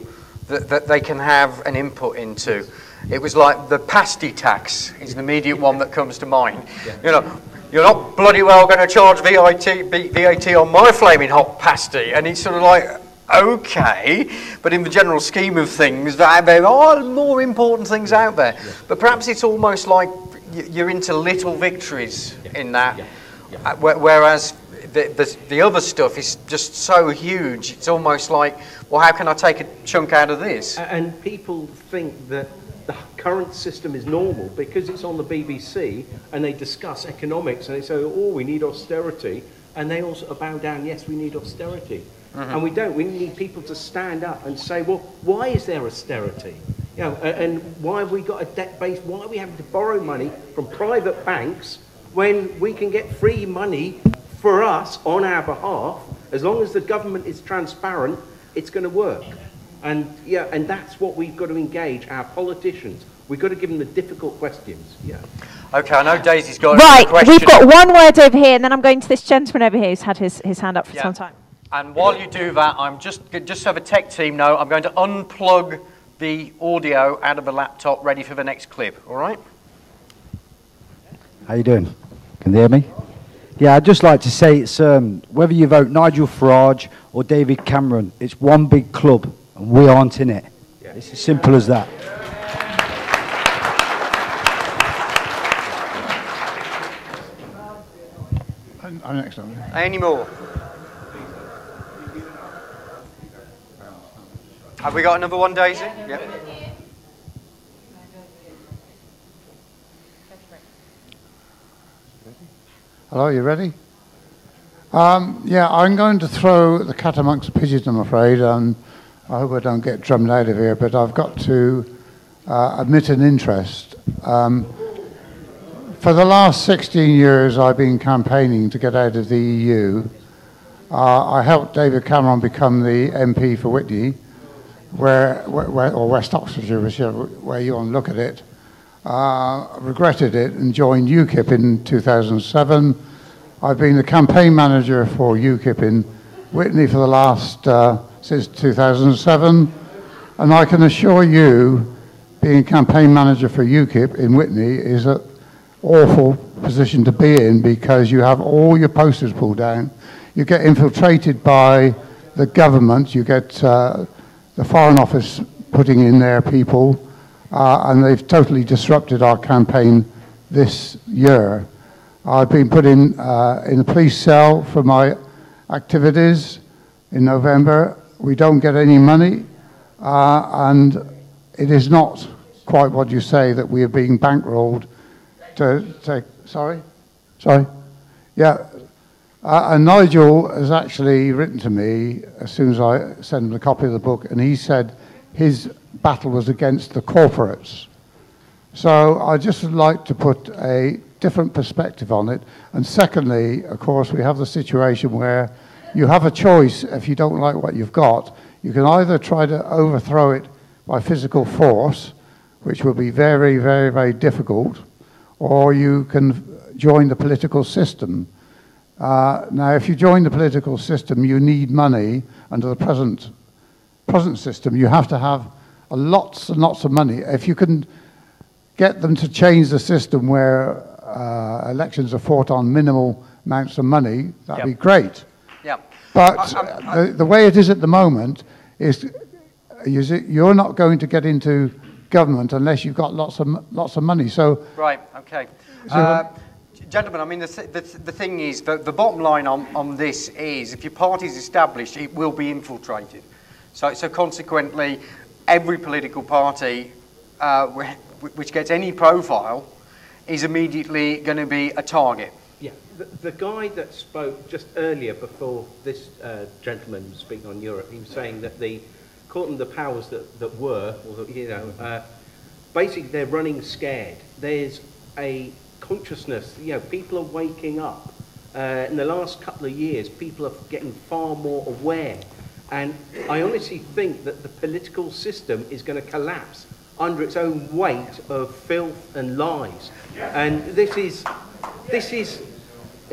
that they can have an input into. It was like the pasty tax is the immediate one that comes to mind. Yeah. You know, you're not bloody well going to charge VAT on my flaming hot pasty, and it's sort of like, okay, but in the general scheme of things, there are more important things out there. Yeah. But perhaps it's almost like you're into little victories in that, whereas the other stuff is just so huge. It's almost like, well, how can I take a chunk out of this? And people think that the current system is normal because it's on the BBC and they discuss economics and they say, oh, we need austerity, and they also bow down, yes, we need austerity. Mm-hmm. And we don't. We need people to stand up and say, well, why is there austerity? You know, and why have we got a debt base? Why are we having to borrow money from private banks when we can get free money for us on our behalf? As long as the government is transparent, it's going to work. And yeah, and that's what we've got to engage our politicians. We've got to give them the difficult questions. Yeah. Okay, I know Daisy's got a question. We've got one word over here, and then I'm going to this gentleman over here who's had his hand up for some time. And while you do that, I'm just so the tech team know, I'm going to unplug the audio out of the laptop, ready for the next clip. All right? How you doing? Can you hear me? Yeah, I'd just like to say it's whether you vote Nigel Farage or David Cameron, it's one big club, and we aren't in it. Yeah. It's as simple as that. Next one. Any more? Have we got another one, Daisy? Yeah. Hello, you ready? Yeah, I'm going to throw the cat amongst the pigeons, I'm afraid, and I hope I don't get drummed out of here, but I've got to admit an interest. For the last 16 years, I've been campaigning to get out of the EU. I helped David Cameron become the MP for Whitney, or West Oxfordshire, whichever way you want to look at it. Regretted it and joined UKIP in 2007. I've been the campaign manager for UKIP in Whitney for the last, since 2007. And I can assure you, being campaign manager for UKIP in Whitney is an awful position to be in, because you have all your posters pulled down. You get infiltrated by the government. You get the Foreign Office putting in their people. And they've totally disrupted our campaign this year. I've been put in a police cell for my activities in November. We don't get any money, and it is not quite what you say, that we are being bankrolled to take. Sorry? Yeah. And Nigel has actually written to me as soon as I sent him a copy of the book, and he said his battle was against the corporates. So I just would like to put a different perspective on it. And secondly, of course, we have the situation where you have a choice. If you don't like what you've got, you can either try to overthrow it by physical force, which will be very, very, very difficult, or you can join the political system. Now, if you join the political system, you need money under the present system. You have to have lots and lots of money. If you can get them to change the system where elections are fought on minimal amounts of money, that'd be great. Yep. But the way it is at the moment is you're not going to get into government unless you've got lots of money. So right, okay. Gentlemen, I mean, the thing is, the bottom line on this is, if your party's established, it will be infiltrated. So consequently, every political party which gets any profile is immediately going to be a target. Yeah, the guy that spoke just earlier before this gentleman was speaking on Europe, he was saying that caught them the powers that were, or, you know, basically they're running scared. There's a consciousness, you know, people are waking up. In the last couple of years, people are getting far more aware. And I honestly think that the political system is going to collapse under its own weight of filth and lies. And this is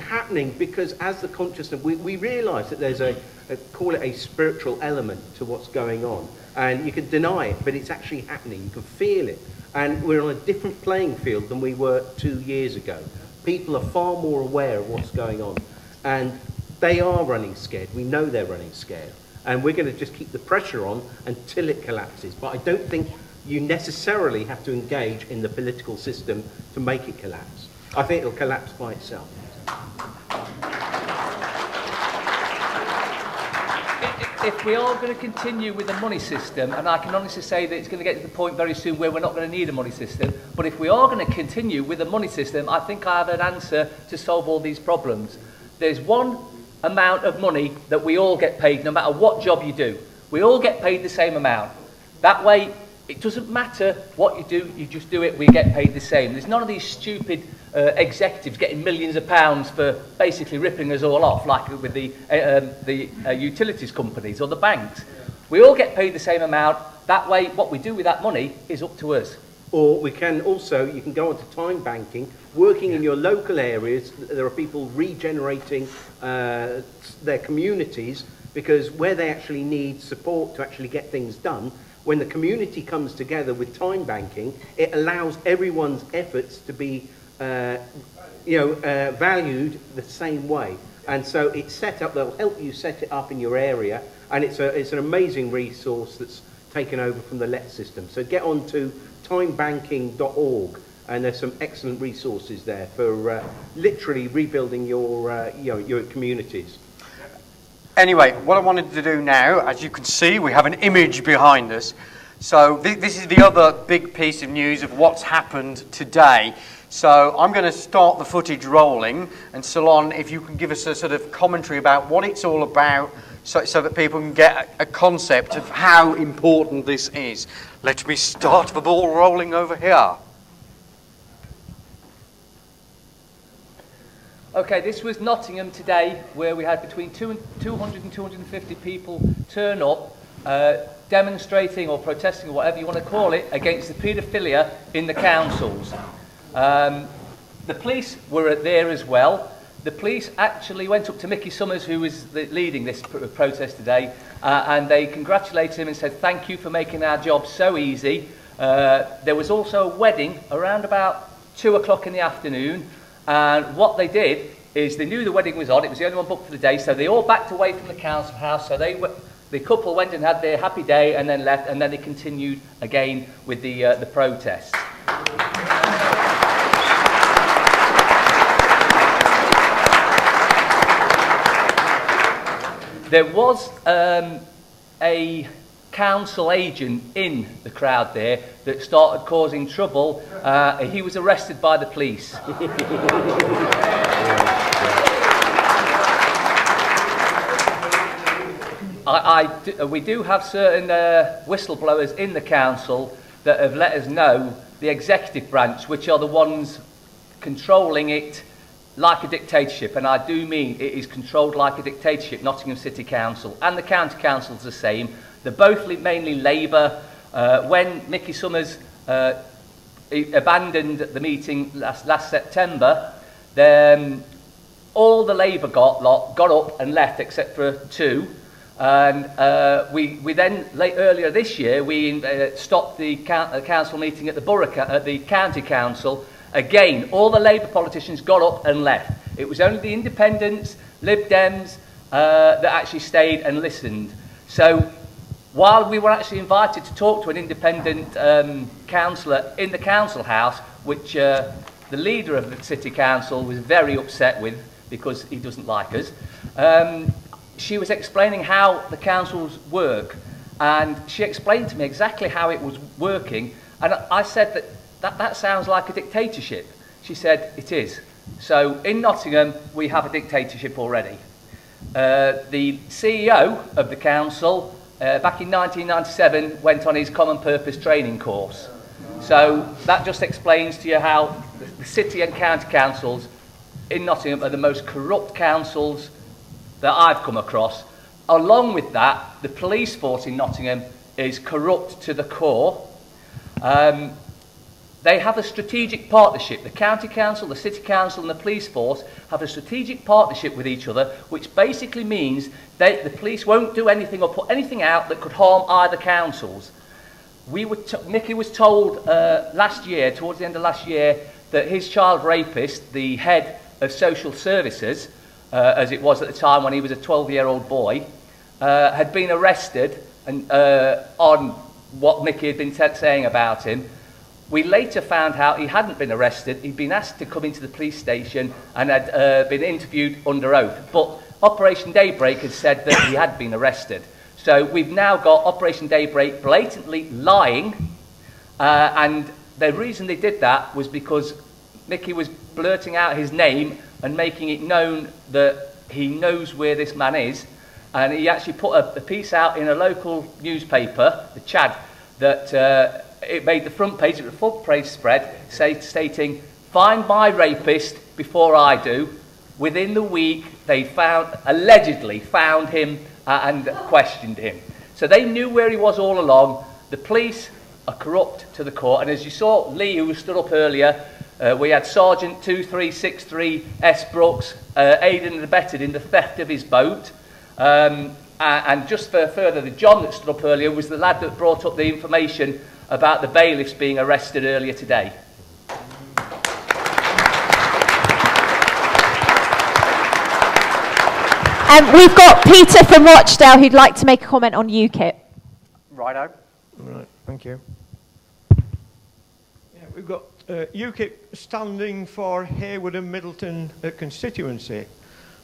happening because as the consciousness, we realise that there's call it a spiritual element to what's going on. And you can deny it, but it's actually happening. You can feel it. And we're on a different playing field than we were 2 years ago. People are far more aware of what's going on. And they are running scared. We know they're running scared. And we're going to just keep the pressure on until it collapses. But I don't think you necessarily have to engage in the political system to make it collapse. I think it'll collapse by itself. If we are going to continue with the money system, and I can honestly say that it's going to get to the point very soon where we're not going to need a money system, but if we are going to continue with the money system, I think I have an answer to solve all these problems. There's one amount of money that we all get paid, no matter what job you do. We all get paid the same amount. That way, it doesn't matter what you do, you just do it, we get paid the same. There's none of these stupid executives getting millions of pounds for basically ripping us all off, like with the utilities companies or the banks. We all get paid the same amount. That way, what we do with that money is up to us. Or we can also, you can go onto time banking, working in your local areas. There are people regenerating their communities, because where they actually need support to actually get things done, when the community comes together with time banking, it allows everyone's efforts to be valued the same way. And so it's set up, they'll help you set it up in your area, and it's an amazing resource that's taken over from the LET system. So get on to timebanking.org, and there's some excellent resources there for literally rebuilding your communities. Anyway, what I wanted to do now, as you can see, we have an image behind us. So this is the other big piece of news of what's happened today. So I'm going to start the footage rolling, and Salon, if you can give us a sort of commentary about what it's all about, so that people can get a concept of how important this is. Let me start the ball rolling over here. Okay, this was Nottingham today, where we had between 200 and 250 people turn up, demonstrating or protesting, or whatever you want to call it, against the paedophilia in the councils. The police were there as well. The police actually went up to Mickey Summers, who was leading this protest today, and they congratulated him and said, "Thank you for making our job so easy." There was also a wedding around about 2 o'clock in the afternoon, and what they did is they knew the wedding was on. It was the only one booked for the day, so they all backed away from the council house. So the couple went and had their happy day and then left, and then they continued again with the protest. There was a council agent in the crowd there that started causing trouble. He was arrested by the police. We do have certain whistleblowers in the council that have let us know, the executive branch, which are the ones controlling it like a dictatorship, and I do mean it is controlled like a dictatorship. Nottingham City Council and the County Council's the same. They're both mainly Labour. When Mickey Summers he abandoned the meeting last September. Then all the Labour lot got up and left except for 2. And we then, earlier this year, we stopped the council meeting at the county council. Again, all the Labour politicians got up and left. It was only the independents, Lib Dems, that actually stayed and listened. So while we were actually invited to talk to an independent councillor in the council house, which the leader of the city council was very upset with because he doesn't like us, she was explaining how the councils work, and she explained to me exactly how it was working, and I said that sounds like a dictatorship. She said it is. So in Nottingham we have a dictatorship already. The CEO of the council back in 1997 went on his common purpose training course. So that just explains to you how the city and county councils in Nottingham are the most corrupt councils that I've come across. Along with that, the police force in Nottingham is corrupt to the core. They have a strategic partnership. The county council, the city council and the police force have a strategic partnership with each other, which basically means that the police won't do anything or put anything out that could harm either councils. Mickey was told last year, towards the end of last year, that his child rapist, the head of social services, as it was at the time when he was a 12-year-old boy, had been arrested and, on what Mickey had been saying about him. We later found out he hadn't been arrested. He'd been asked to come into the police station and had been interviewed under oath. But Operation Daybreak had said that he had been arrested. So we've now got Operation Daybreak blatantly lying. And the reason they did that was because Mickey was blurting out his name and making it known that he knows where this man is. And he actually put a piece out in a local newspaper, the Chad, that it made the front page of the full page spread stating, "Find my rapist before I do." Within the week, they allegedly found him and questioned him. So they knew where he was all along. The police are corrupt to the core. And as you saw, Lee, who stood up earlier, we had Sergeant 2363 S. Brooks aided and abetted in the theft of his boat. And just for further, the John that stood up earlier was the lad that brought up the information about the bailiffs being arrested earlier today. We've got Peter from Rochdale who'd like to make a comment on UKIP. Righto. Right, thank you. Yeah, we've got UKIP standing for Harewood and Middleton constituency.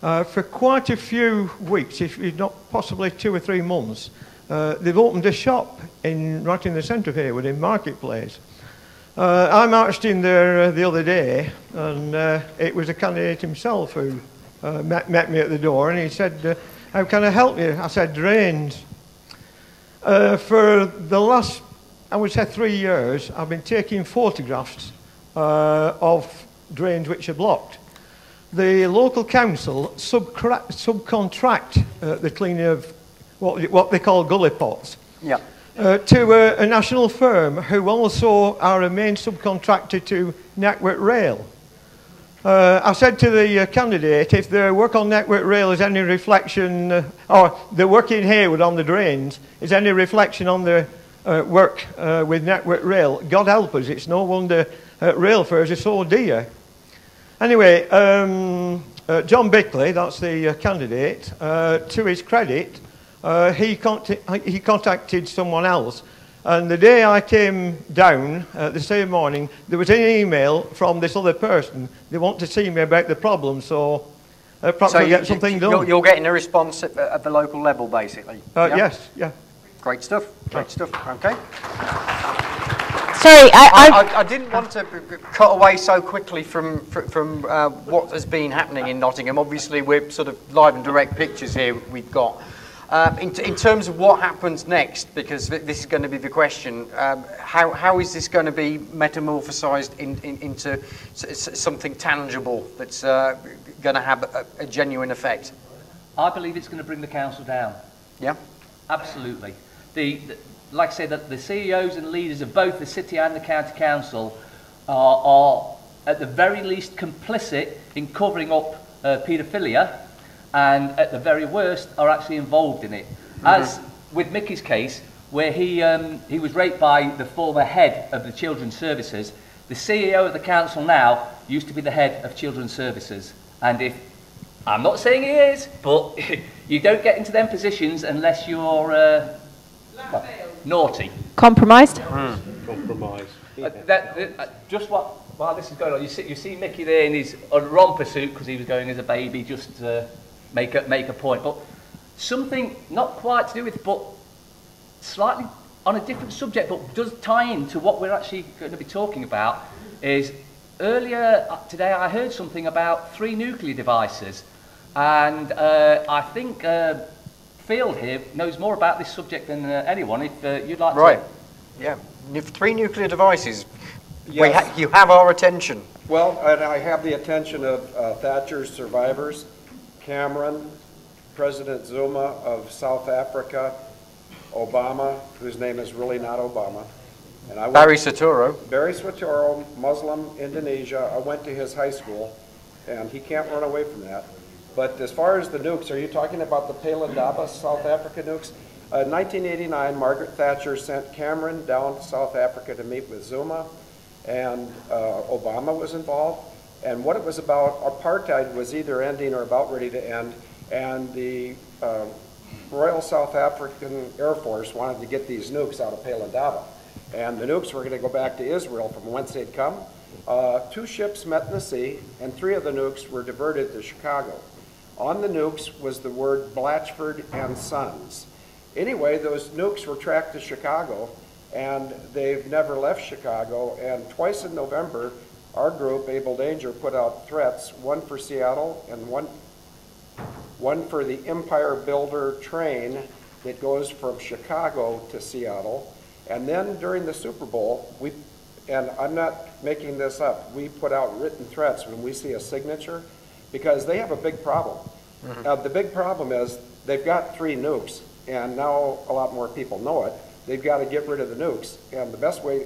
For quite a few weeks, if not possibly 2 or 3 months, they've opened a shop right in the centre of Harewood, in Marketplace. I marched in there the other day, and it was a candidate himself who met me at the door, and he said, "How can I help you?" I said, "Drains." For the last, I would say 3 years, I've been taking photographs of drains which are blocked. The local council subcontract the cleaning of what they call gully pots to a national firm who also are a main subcontractor to Network Rail. I said to the candidate, if their work on Network Rail is any reflection, or the work in Harewood on the drains is any reflection on the work with Network Rail, God help us, it's no wonder rail fares are so dear. Anyway, John Bickley, that's the candidate, to his credit, he contacted someone else. And the day I came down, the same morning, there was an email from this other person. They want to see me about the problem, so perhaps I'll get something done. You're getting a response at the local level, basically? Yeah? Yes, yeah. Great stuff, great stuff, okay. Sorry, I didn't want to cut away so quickly from what has been happening in Nottingham. Obviously, we're sort of live and direct pictures here we've got. In terms of what happens next, because this is going to be the question, how is this going to be metamorphosized into something tangible that's going to have a genuine effect? I believe it's going to bring the council down. Yeah? Absolutely. Like I say, the CEOs and leaders of both the city and the county council are at the very least complicit in covering up paedophilia, and at the very worst are actually involved in it. As with Mickey's case, where he was raped by the former head of the Children's Services, the CEO of the council now used to be the head of Children's Services. And if, I'm not saying he is, but you don't get into them positions unless you're well, naughty. Compromised? Compromise. Just while this is going on, you see Mickey there in his romper suit because he was going as a baby just to make a point. But something not quite to do with, but slightly on a different subject, but does tie into what we're actually going to be talking about, is earlier today I heard something about 3 nuclear devices, and I think Field here knows more about this subject than anyone. If you'd like right. to... Yeah, 3 nuclear devices. Yes. You have our attention. Well, and I have the attention of Thatcher's survivors, Cameron, President Zuma of South Africa, Obama, whose name is really not Obama. And Barry Soetoro. Barry Soetoro, Muslim, Indonesia. I went to his high school, and he can't run away from that. But as far as the nukes, are you talking about the Pelindaba South Africa nukes? In 1989, Margaret Thatcher sent Cameron down to South Africa to meet with Zuma, and Obama was involved. And what it was about, apartheid was either ending or about ready to end, and the Royal South African Air Force wanted to get these nukes out of Pelindaba. And the nukes were going to go back to Israel from whence they'd come. 2 ships met in the sea, and 3 of the nukes were diverted to Chicago. On the nukes was the word Blatchford and Sons. Anyway, those nukes were tracked to Chicago, and they've never left Chicago. And twice in November, our group, Able Danger, put out threats, one for Seattle and one for the Empire Builder train that goes from Chicago to Seattle. And then during the Super Bowl, and I'm not making this up, we put out written threats when we see a signature, because they have a big problem. The big problem is they've got 3 nukes, and now a lot more people know it. They've got to get rid of the nukes. And the best way,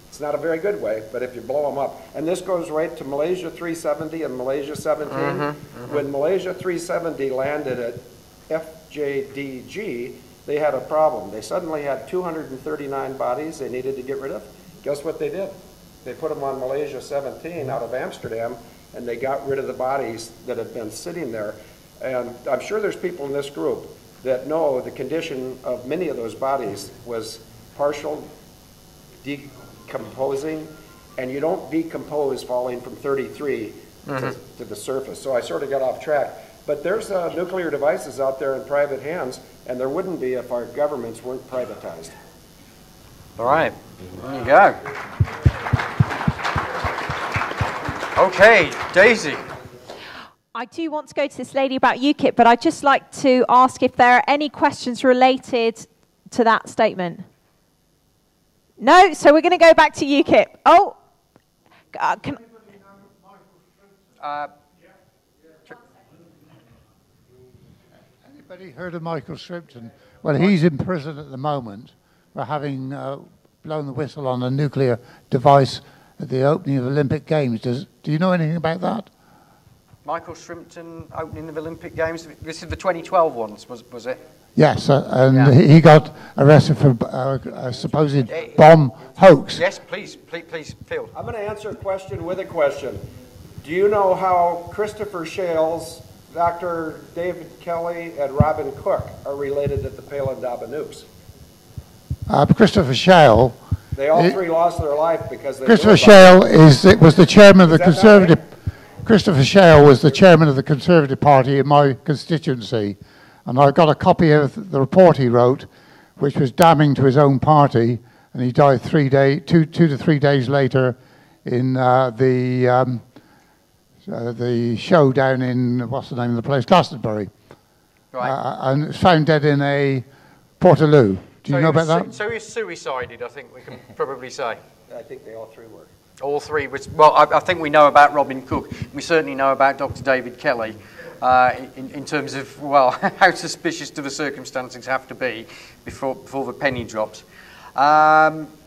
it's not a very good way, but if you blow them up. And this goes right to Malaysia 370 and Malaysia 17. When Malaysia 370 landed at FJDG, they had a problem. They suddenly had 239 bodies they needed to get rid of. Guess what they did? They put them on Malaysia 17 out of Amsterdam, and they got rid of the bodies that had been sitting there. And I'm sure there's people in this group that know the condition of many of those bodies was partial decomposing, and you don't decompose falling from 33 to the surface. So I sort of got off track. But there's nuclear devices out there in private hands, and there wouldn't be if our governments weren't privatized. All right, there you go. Okay, Daisy. I do want to go to this lady about UKIP, but I'd just like to ask if there are any questions related to that statement. No? So we're going to go back to UKIP. Oh, can... Anybody heard of Michael Shrimpton? Well, he's in prison at the moment for having blown the whistle on a nuclear device at the opening of the Olympic Games. Do you know anything about that? Michael Shrimpton opening of Olympic Games. This is the 2012 ones, was it? Yes, and he got arrested for a supposed bomb hoax. Yes, please, Phil. I'm going to answer a question with a question. Do you know how Christopher Shales, Dr. David Kelly, and Robin Cook are related to the Pelindaba nukes? Christopher Shale. They all 3 lost their life because they. Christopher Shale was the chairman of the Conservative. Christopher Shale was the chairman of the Conservative Party in my constituency, and I got a copy of the report he wrote, which was damning to his own party, and he died 2 to 3 days later in the show down in, what's the name of the place, Glastonbury. Right. And it's found dead in a Portaloo. Do you know about that? So he's suicided, I think we can probably say. I think they all 3 were. All 3. Well, I think we know about Robin Cook. We certainly know about Dr. David Kelly in terms of, well, how suspicious do the circumstances have to be before the penny drops.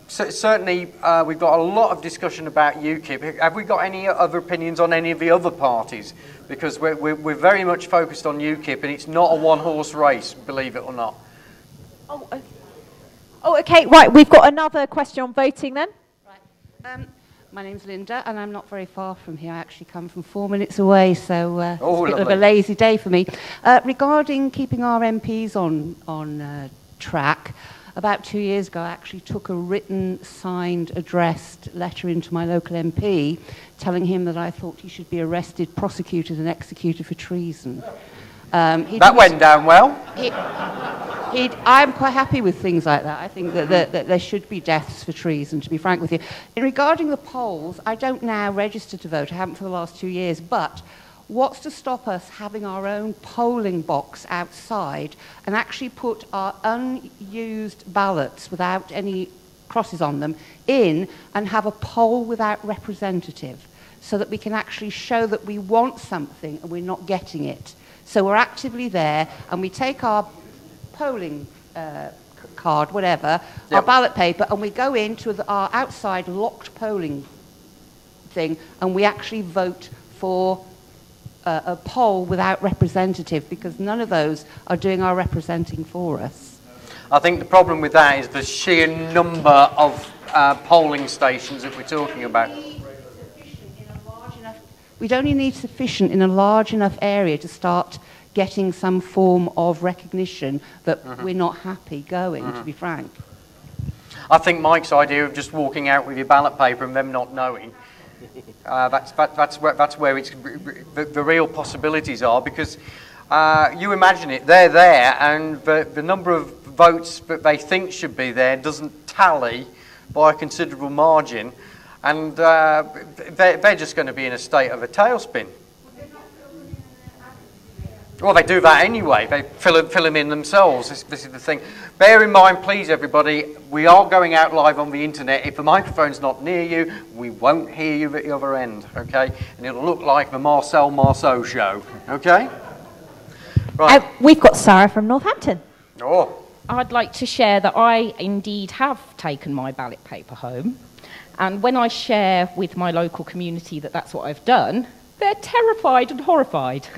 certainly, we've got a lot of discussion about UKIP. Have we got any other opinions on any of the other parties? Because we're very much focused on UKIP, and it's not a one-horse race, believe it or not. Oh, okay, right. We've got another question on voting then. My name's Linda, and I'm not very far from here. I actually come from 4 minutes away, so it's a bit of a lovely. lazy day for me. Regarding keeping our MPs on track, about 2 years ago, I actually took a written, signed, addressed letter into my local MP telling him that I thought he should be arrested, prosecuted, and executed for treason. That went down well. I'm quite happy with things like that. I think that there should be deaths for treason, to be frank with you. Regarding the polls, I don't now register to vote. I haven't for the last 2 years. But what's to stop us having our own polling box outside and actually put our unused ballots without any crosses on them in and have a poll without representative so that we can actually show that we want something and we're not getting it? So we're actively there and we take our polling card, whatever, our ballot paper, and we go into our outside locked polling thing and we actually vote for a poll without representative, because none of those are doing our representing for us. I think the problem with that is the sheer number of polling stations that we're talking about. We'd only need sufficient in a large enough area to start getting some form of recognition that we're not happy going, to be frank. I think Mike's idea of just walking out with your ballot paper and them not knowing, that's where it's, the real possibilities are, because you imagine it, they're there, and the number of votes that they think should be there doesn't tally by a considerable margin, and they're just going to be in a state of a tailspin. Well, they do that anyway. They fill them in themselves. This is the thing. Bear in mind, please, everybody, we are going out live on the internet. If the microphone's not near you, we won't hear you at the other end, okay? And it'll look like the Marcel Marceau show, okay? Right. We've got Sarah from Northampton. Oh. I'd like to share that I indeed have taken my ballot paper home. And when I share with my local community that that's what I've done, they're terrified and horrified.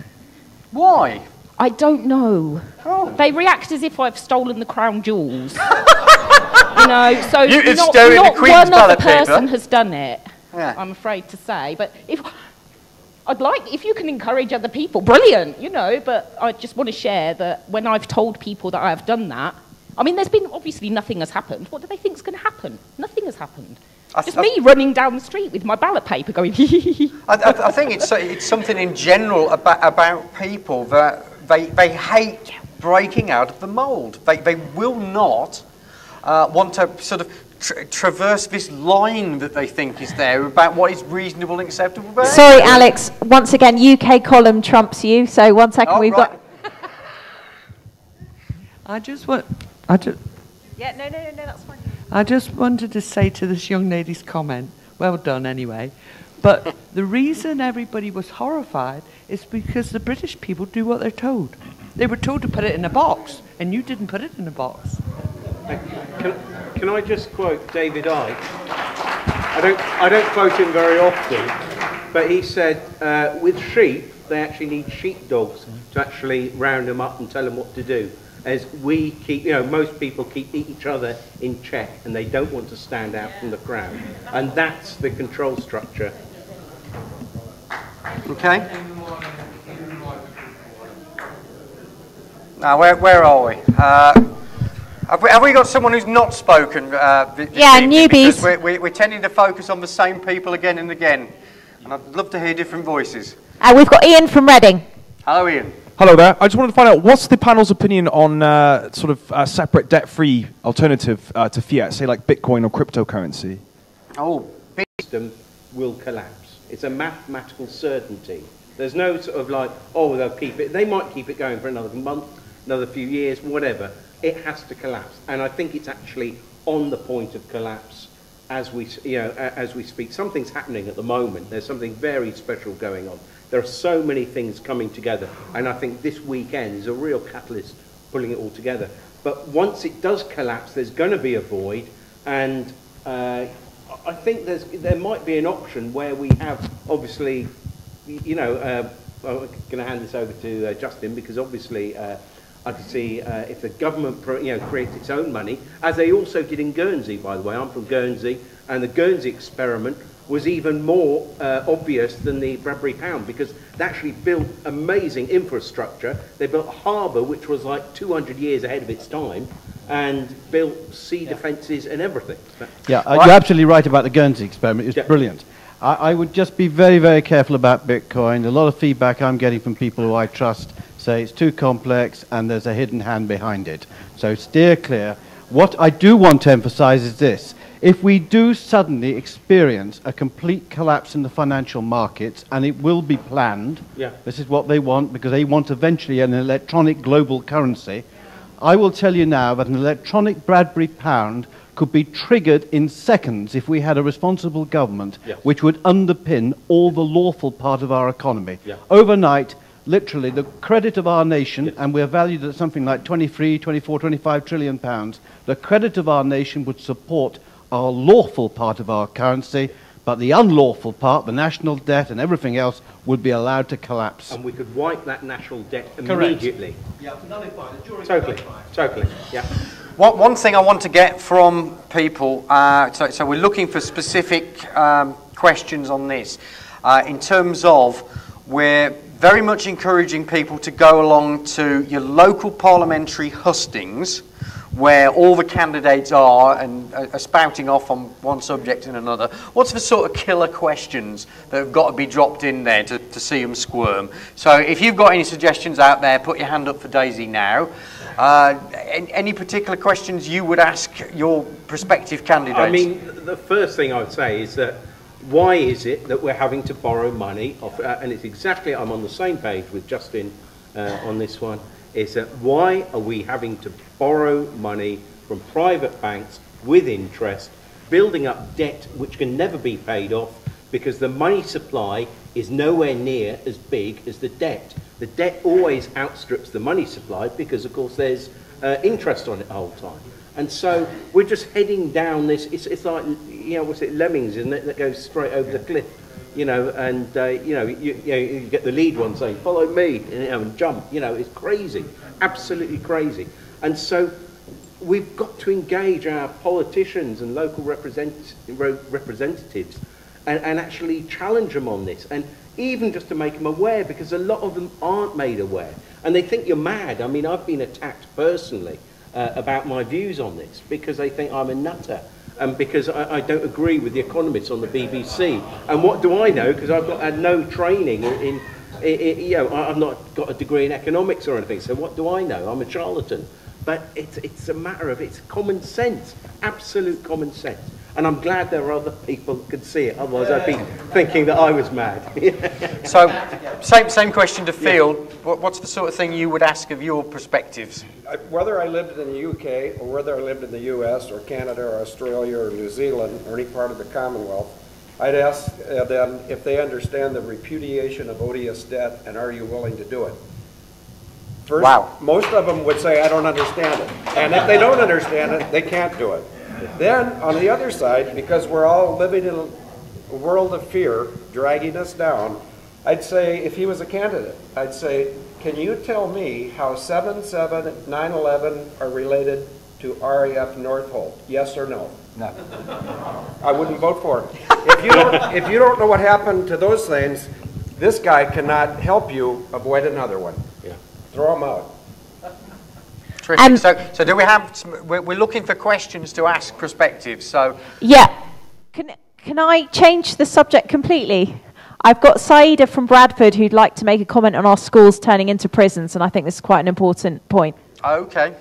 Why? I don't know. Oh. They react as if I've stolen the crown jewels. You know, so not one other person has done it, I'm afraid to say. But if you can encourage other people, brilliant, you know, but I just want to share that when I've told people that I have done that, I mean, there's been, obviously nothing has happened. What do they think is going to happen? Nothing has happened. Just me running down the street with my ballot paper going, I think it's something in general about people that they hate breaking out of the mould. They will not want to sort of traverse this line that they think is there about what is reasonable and acceptable behaviour. Sorry, Alex. Once again, UK column trumps you. So 1 second, we've got... Yeah, no, that's fine. I just wanted to say to this young lady's comment, well done anyway, but the reason everybody was horrified is because the British people do what they're told. They were told to put it in a box, and you didn't put it in a box. Can I just quote David Icke? I don't quote him very often, but he said, with sheep, they actually need sheepdogs to actually round them up and tell them what to do. As we keep, most people keep each other in check and they don't want to stand out from the crowd. And that's the control structure. Okay. Now, where are we? Have we got someone who's not spoken? Yeah, newbies. Because we're tending to focus on the same people again and again. And I'd love to hear different voices. We've got Ian from Reading. Hello, Ian. Hello there. I just wanted to find out, what's the panel's opinion on sort of a separate debt-free alternative to fiat, say like Bitcoin or cryptocurrency? Oh, system will collapse. It's a mathematical certainty. There's no sort of like, oh, they'll keep it. They might keep it going for another month, another few years, whatever. It has to collapse. And I think it's actually on the point of collapse as we speak. Something's happening at the moment. There's something very special going on. There are so many things coming together, and I think this weekend is a real catalyst pulling it all together. But once it does collapse, there's going to be a void, and I think there might be an option where we have, obviously, you know, I'm going to hand this over to Justin, because obviously I can see if the government creates its own money, as they also did in Guernsey, by the way. I'm from Guernsey, and the Guernsey experiment was even more obvious than the Bradbury Pound, because they actually built amazing infrastructure. They built a harbour which was like 200 years ahead of its time, and built sea defences and everything. Yeah, you're absolutely right about the Guernsey experiment. It was brilliant. I would just be very, very careful about Bitcoin. A lot of feedback I'm getting from people who I trust say it's too complex and there's a hidden hand behind it. So steer clear. What I do want to emphasize is this. If we do suddenly experience a complete collapse in the financial markets, and it will be planned, this is what they want, because they want eventually an electronic global currency, I will tell you now that an electronic Bradbury Pound could be triggered in seconds if we had a responsible government which would underpin all the lawful part of our economy. Overnight, literally, the credit of our nation, and we're valued at something like 23, 24, 25 trillion pounds, the credit of our nation would support our lawful part of our currency, but the unlawful part, the national debt and everything else, would be allowed to collapse. And we could wipe that national debt immediately. Yeah, nullify the jury. Totally, yeah. One thing I want to get from people, so we're looking for specific questions on this. In terms of, we're very much encouraging people to go along to your local parliamentary hustings, where all the candidates are and are spouting off on one subject and another. What's the sort of killer questions that have got to be dropped in there to see them squirm? So if you've got any suggestions out there, put your hand up for Daisy now. Any particular questions you would ask your prospective candidates? I mean, the first thing I would say is that why is it that we're having to borrow money off, and it's exactly, I'm on the same page with Justin on this one, is that why are we having to borrow money from private banks with interest, building up debt which can never be paid off, because the money supply is nowhere near as big as the debt. The debt always outstrips the money supply because, of course, there's interest on it the whole time. And so we're just heading down this, it's like, you know, what's it, lemmings, isn't it, that goes straight over the cliff. You know, and you get the lead one saying, "Follow me," and jump. You know, it's crazy, absolutely crazy. And so we've got to engage our politicians and local representatives and actually challenge them on this, and even just to make them aware, because a lot of them aren't made aware, and they think you're mad. I mean, I've been attacked personally about my views on this because they think I'm a nutter. And because I don't agree with the economists on the BBC. And what do I know? Because I've had no training in you know, I've not got a degree in economics or anything. So what do I know? I'm a charlatan. But it's a matter of, it's common sense, absolute common sense. And I'm glad there are other people that could see it. Otherwise, I'd be thinking that I was mad. So, same question to Field. What's the sort of thing you would ask of your perspectives? Whether I lived in the UK or whether I lived in the US or Canada or Australia or New Zealand or any part of the Commonwealth, I'd ask them if they understand the repudiation of odious debt, and are you willing to do it? First, most of them would say, I don't understand it. And if they don't understand it, they can't do it. Then, on the other side, because we're all living in a world of fear dragging us down, I'd say, if he was a candidate, I'd say, can you tell me how 7/7, 9/11 are related to RAF Northolt? Yes or no? No. I wouldn't vote for him. If you don't know what happened to those things, this guy cannot help you avoid another one. Yeah. Throw him out. Terrific. So do we have? We're looking for questions to ask prospectives. So yeah, can I change the subject completely? I've got Saida from Bradford who'd like to make a comment on our schools turning into prisons, and I think this is quite an important point. Okay.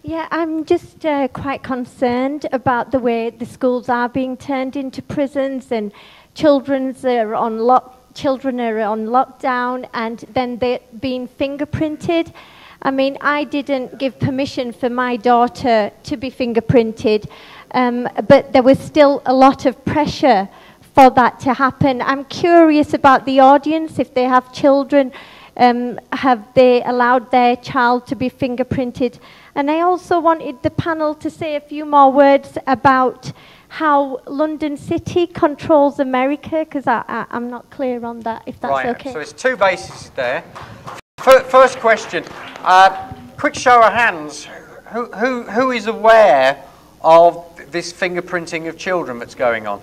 Yeah, I'm just quite concerned about the way the schools are being turned into prisons, and children are on lockdown, and then they're being fingerprinted. I mean, I didn't give permission for my daughter to be fingerprinted, but there was still a lot of pressure for that to happen. I'm curious about the audience, if they have children, have they allowed their child to be fingerprinted? And I also wanted the panel to say a few more words about how London City controls America? Because I'm not clear on that, if that's right, okay. So it's two bases there. First question, quick show of hands. Who is aware of this fingerprinting of children that's going on?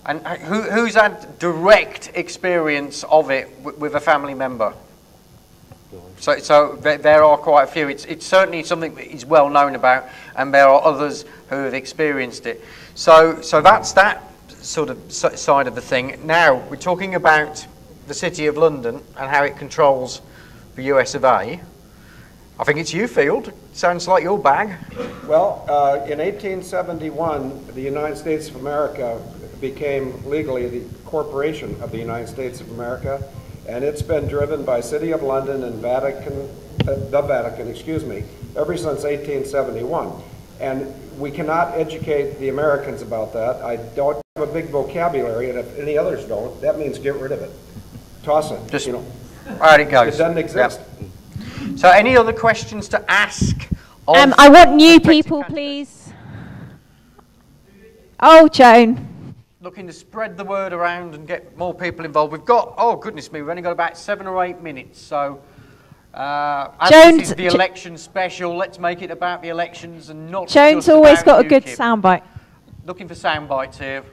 And who's had direct experience of it with a family member? So there are quite a few. It's certainly something that is well known about, and there are others who have experienced it. So that's that sort of side of the thing. Now we're talking about the City of London and how it controls the US of A. I think it's you, Field. Sounds like your bag. Well, in 1871, the United States of America became legally the corporation of the United States of America, and it's been driven by City of London and the Vatican, excuse me, ever since 1871. And we cannot educate the Americans about that. I don't have a big vocabulary, and if any others don't, that means get rid of it. Toss it. Just, right it goes. It doesn't exist. Yep. So any other questions to ask? I want new people, please. Oh, Joan. Looking to spread the word around and get more people involved. We've got, oh goodness me, we've only got about 7 or 8 minutes. So as this is the election special, let's make it about the elections and not Joan's just always about got a good soundbite. Looking for sound bites here.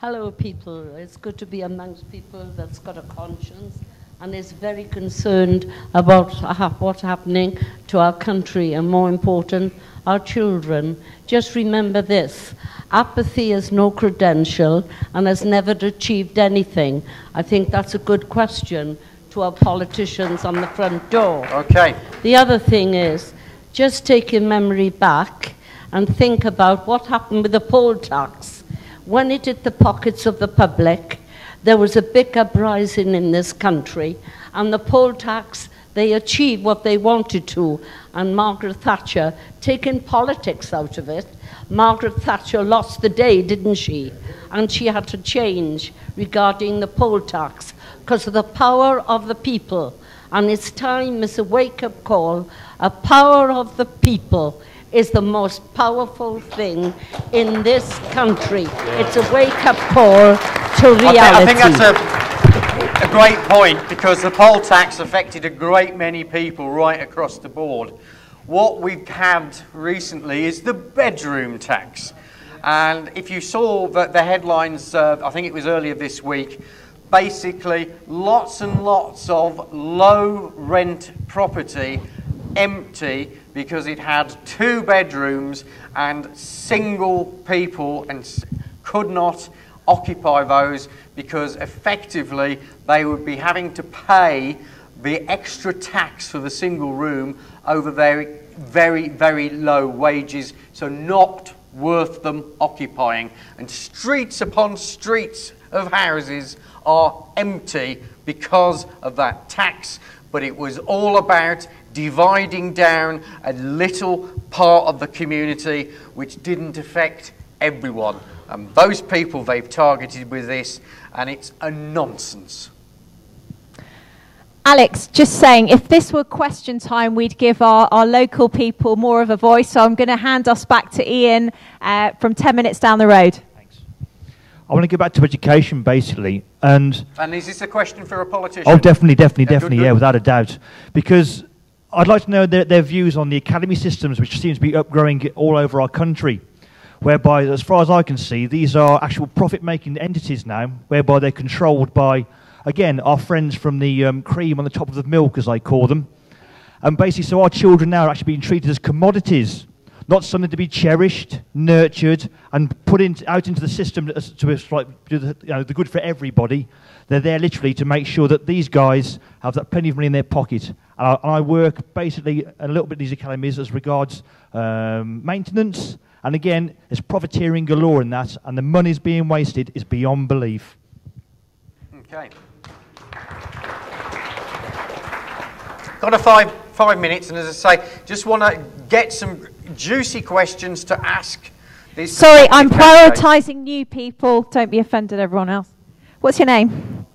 Hello, people. It's good to be amongst people that's got a conscience and is very concerned about what's happening to our country and, more important, our children. Just remember this. Apathy is no credential and has never achieved anything. I think that's a good question to our politicians on the front door. Okay. The other thing is, just take your memory back and think about what happened with the poll tax. When it hit the pockets of the public, there was a big uprising in this country, and the poll tax, they achieved what they wanted to, and Margaret Thatcher, taking politics out of it, Margaret Thatcher lost the day, didn't she? And she had to change regarding the poll tax because of the power of the people. And it's time is a wake-up call. A power of the people is the most powerful thing in this country. It's a wake-up call to reality. I think that's a great point, because the poll tax affected a great many people right across the board. What we've had recently is the bedroom tax. And if you saw the headlines, I think it was earlier this week, basically lots and lots of low rent property empty because it had 2 bedrooms and single people and could not occupy those because effectively they would be having to pay the extra tax for the single room over their very, very low wages, so not worth them occupying. And streets upon streets of houses are empty because of that tax, but it was all about dividing down a little part of the community which didn't affect everyone. And those people they've targeted with this, and it's a nonsense. Alex, just saying, if this were question time, we'd give our local people more of a voice. So I'm going to hand us back to Ian from 10 minutes down the road. Thanks. I want to go back to education, basically. And is this a question for a politician? Oh, definitely, Good. yeah, without a doubt. Because I'd like to know their views on the academy systems, which seems to be upgrowing all over our country, whereby, as far as I can see, these are actual profit-making entities now, whereby they're controlled by, again, our friends from the cream on the top of the milk, as I call them. And basically, so our children now are actually being treated as commodities, not something to be cherished, nurtured, and put out into the system to do the good for everybody. They're there literally to make sure that these guys have that plenty of money in their pocket. And I work basically a little bit in these academies as regards maintenance. And again, there's profiteering galore in that, and the money's being wasted is beyond belief. Okay. Got a five minutes, and as I say, just want to get some juicy questions to ask. Sorry, I'm prioritising new people. Don't be offended, everyone else. What's your name?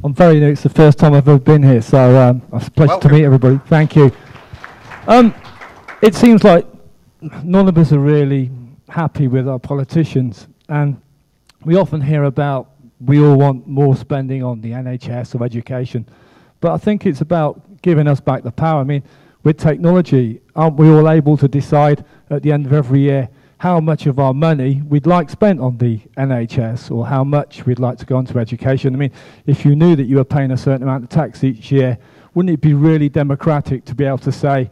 I'm very new. It's the first time I've ever been here, so it's a pleasure to meet everybody. Thank you. It seems like none of us are really happy with our politicians. And we often hear about we all want more spending on the NHS or education. But I think it's about giving us back the power. I mean, with technology, aren't we all able to decide at the end of every year how much of our money we'd like spent on the NHS or how much we'd like to go into education? I mean, if you knew that you were paying a certain amount of tax each year, wouldn't it be really democratic to be able to say,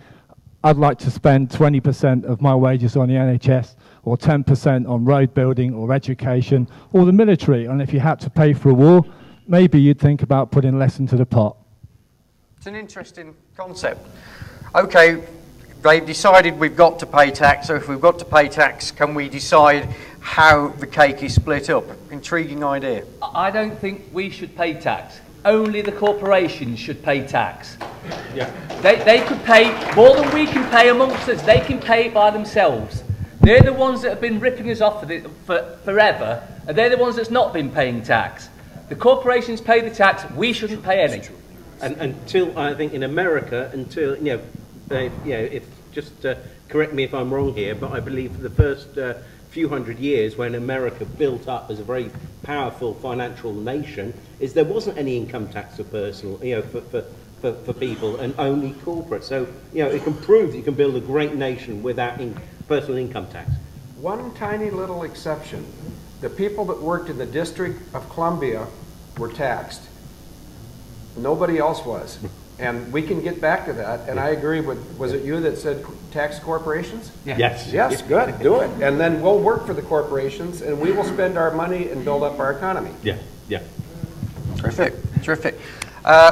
I'd like to spend 20% of my wages on the NHS or 10% on road building or education or the military? And if you had to pay for a war, maybe you'd think about putting less into the pot. It's an interesting concept. Okay, they've decided we've got to pay tax, so if we've got to pay tax, can we decide how the cake is split up? Intriguing idea. I don't think we should pay tax. Only the corporations should pay tax. Yeah. They could pay more than we can pay amongst us. They can pay it by themselves. They're the ones that have been ripping us off for forever, and they're the ones that's not been paying tax. The corporations pay the tax. We shouldn't pay any. And until, I think in America, until, if just correct me if I'm wrong here, but I believe for the first few hundred years when America built up as a very powerful financial nation, is there wasn't any income tax for personal, for people, and only corporate. So, it can prove that you can build a great nation without personal income tax. One tiny little exception. The people that worked in the District of Columbia were taxed. Nobody else was. And we can get back to that, and I agree with, was it you that said tax corporations? Yeah. Yes. Yes, good, do it. And then we'll work for the corporations, and we will spend our money and build up our economy. Yeah, yeah. Terrific, terrific.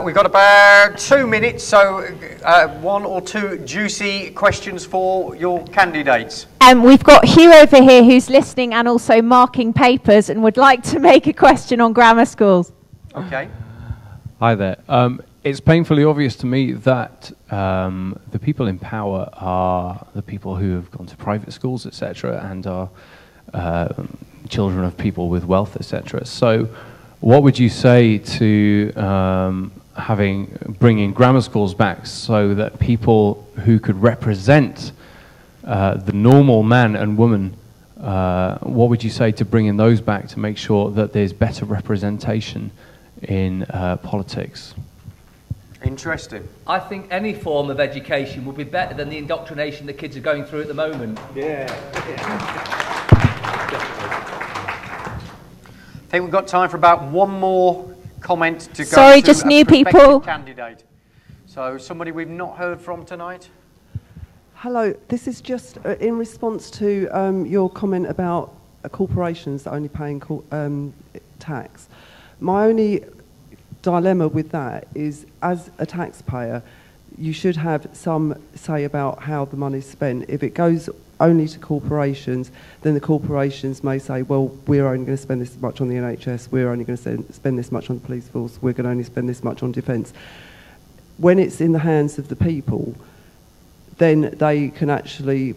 We've got about 2 minutes, so one or two juicy questions for your candidates. We've got Hugh over here who's listening and also marking papers and would like to make a question on grammar schools. Okay. Hi there. It's painfully obvious to me that the people in power are the people who have gone to private schools, etc., and are children of people with wealth, etc. So what would you say to bringing grammar schools back so that people who could represent the normal man and woman, what would you say to bringing those back to make sure that there's better representation in politics? Interesting. I think any form of education would be better than the indoctrination the kids are going through at the moment. Yeah. I think we've got time for about one more comment to go. Sorry, to just a new prospective people. Candidate. So somebody we've not heard from tonight. Hello, this is just in response to your comment about corporations that are only paying tax. My only dilemma with that is, as a taxpayer, you should have some say about how the money's spent. If it goes only to corporations, then the corporations may say, well, we're only going to spend this much on the NHS, we're only going to spend this much on the police force, we're going to only spend this much on defence. When it's in the hands of the people, then they can actually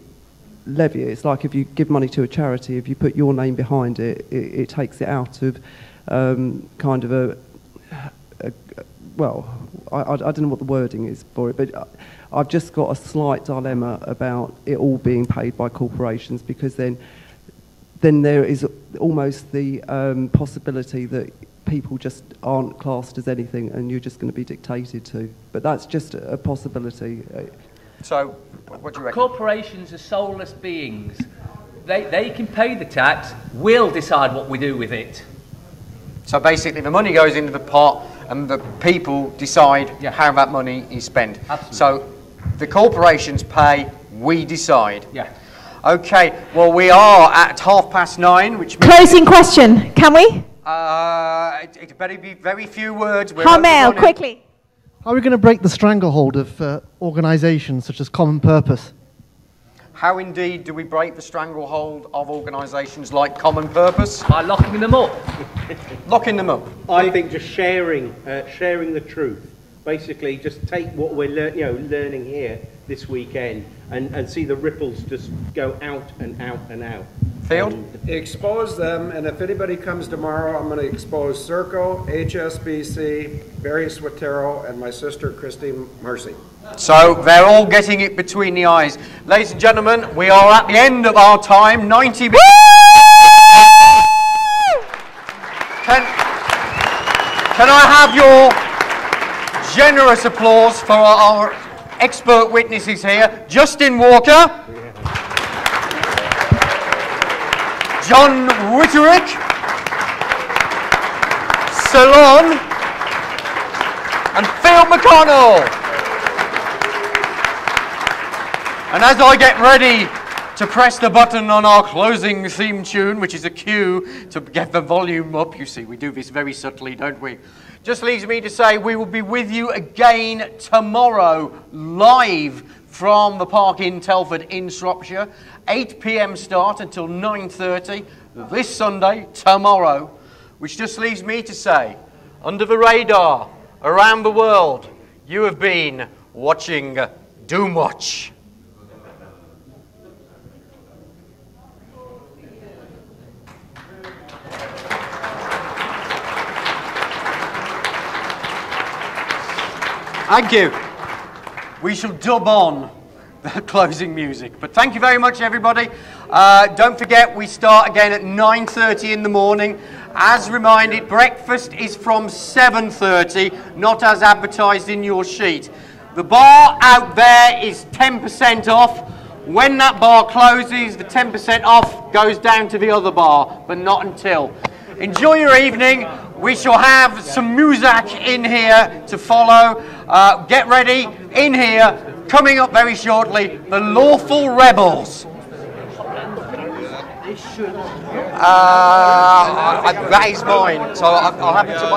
levy it. It's like if you give money to a charity, if you put your name behind it, it takes it out of kind of well, I don't know what the wording is for it, but I've just got a slight dilemma about it all being paid by corporations, because then there is almost the possibility that people just aren't classed as anything and you're just going to be dictated to. But that's just a possibility. So, what do you reckon? Corporations are soulless beings. They can pay the tax, we'll decide what we do with it. So basically the money goes into the pot and the people decide how that money is spent. Absolutely. So the corporations pay, we decide. Yeah. Okay, well we are at 9:30, which means... Closing question, can we? It better be very few words. Harmail, quickly. How are we going to break the stranglehold of organisations such as Common Purpose? How indeed do we break the stranglehold of organisations like Common Purpose? By locking them up. Locking them up. I think just sharing the truth. Basically, just take what we're learning here this weekend and see the ripples just go out and out and out. Field? Expose them, and if anybody comes tomorrow, I'm going to expose Serco, HSBC, Barry Swatero, and my sister, Christine Mercy. So they're all getting it between the eyes. Ladies and gentlemen, we are at the end of our time. 90 minutes. Can I have your generous applause for our expert witnesses here? Justin Walker, John Witterick, Salon, and Phil McConnell. And as I get ready to press the button on our closing theme tune, which is a cue to get the volume up, you see, we do this very subtly, don't we? Just leaves me to say we will be with you again tomorrow, live from the park in Telford in Shropshire. 8 p.m. start until 9:30 this Sunday, tomorrow. Which just leaves me to say, under the radar, around the world, you have been watching Doomwatch. Thank you. We shall dub on the closing music. But thank you very much, everybody. Don't forget, we start again at 9:30 in the morning. As reminded, breakfast is from 7:30, not as advertised in your sheet. The bar out there is 10% off. When that bar closes, the 10% off goes down to the other bar, but not until. Enjoy your evening. We shall have some music in here to follow. Get ready in here. Coming up very shortly, the Lawful Rebels. That is mine, so I'll have it to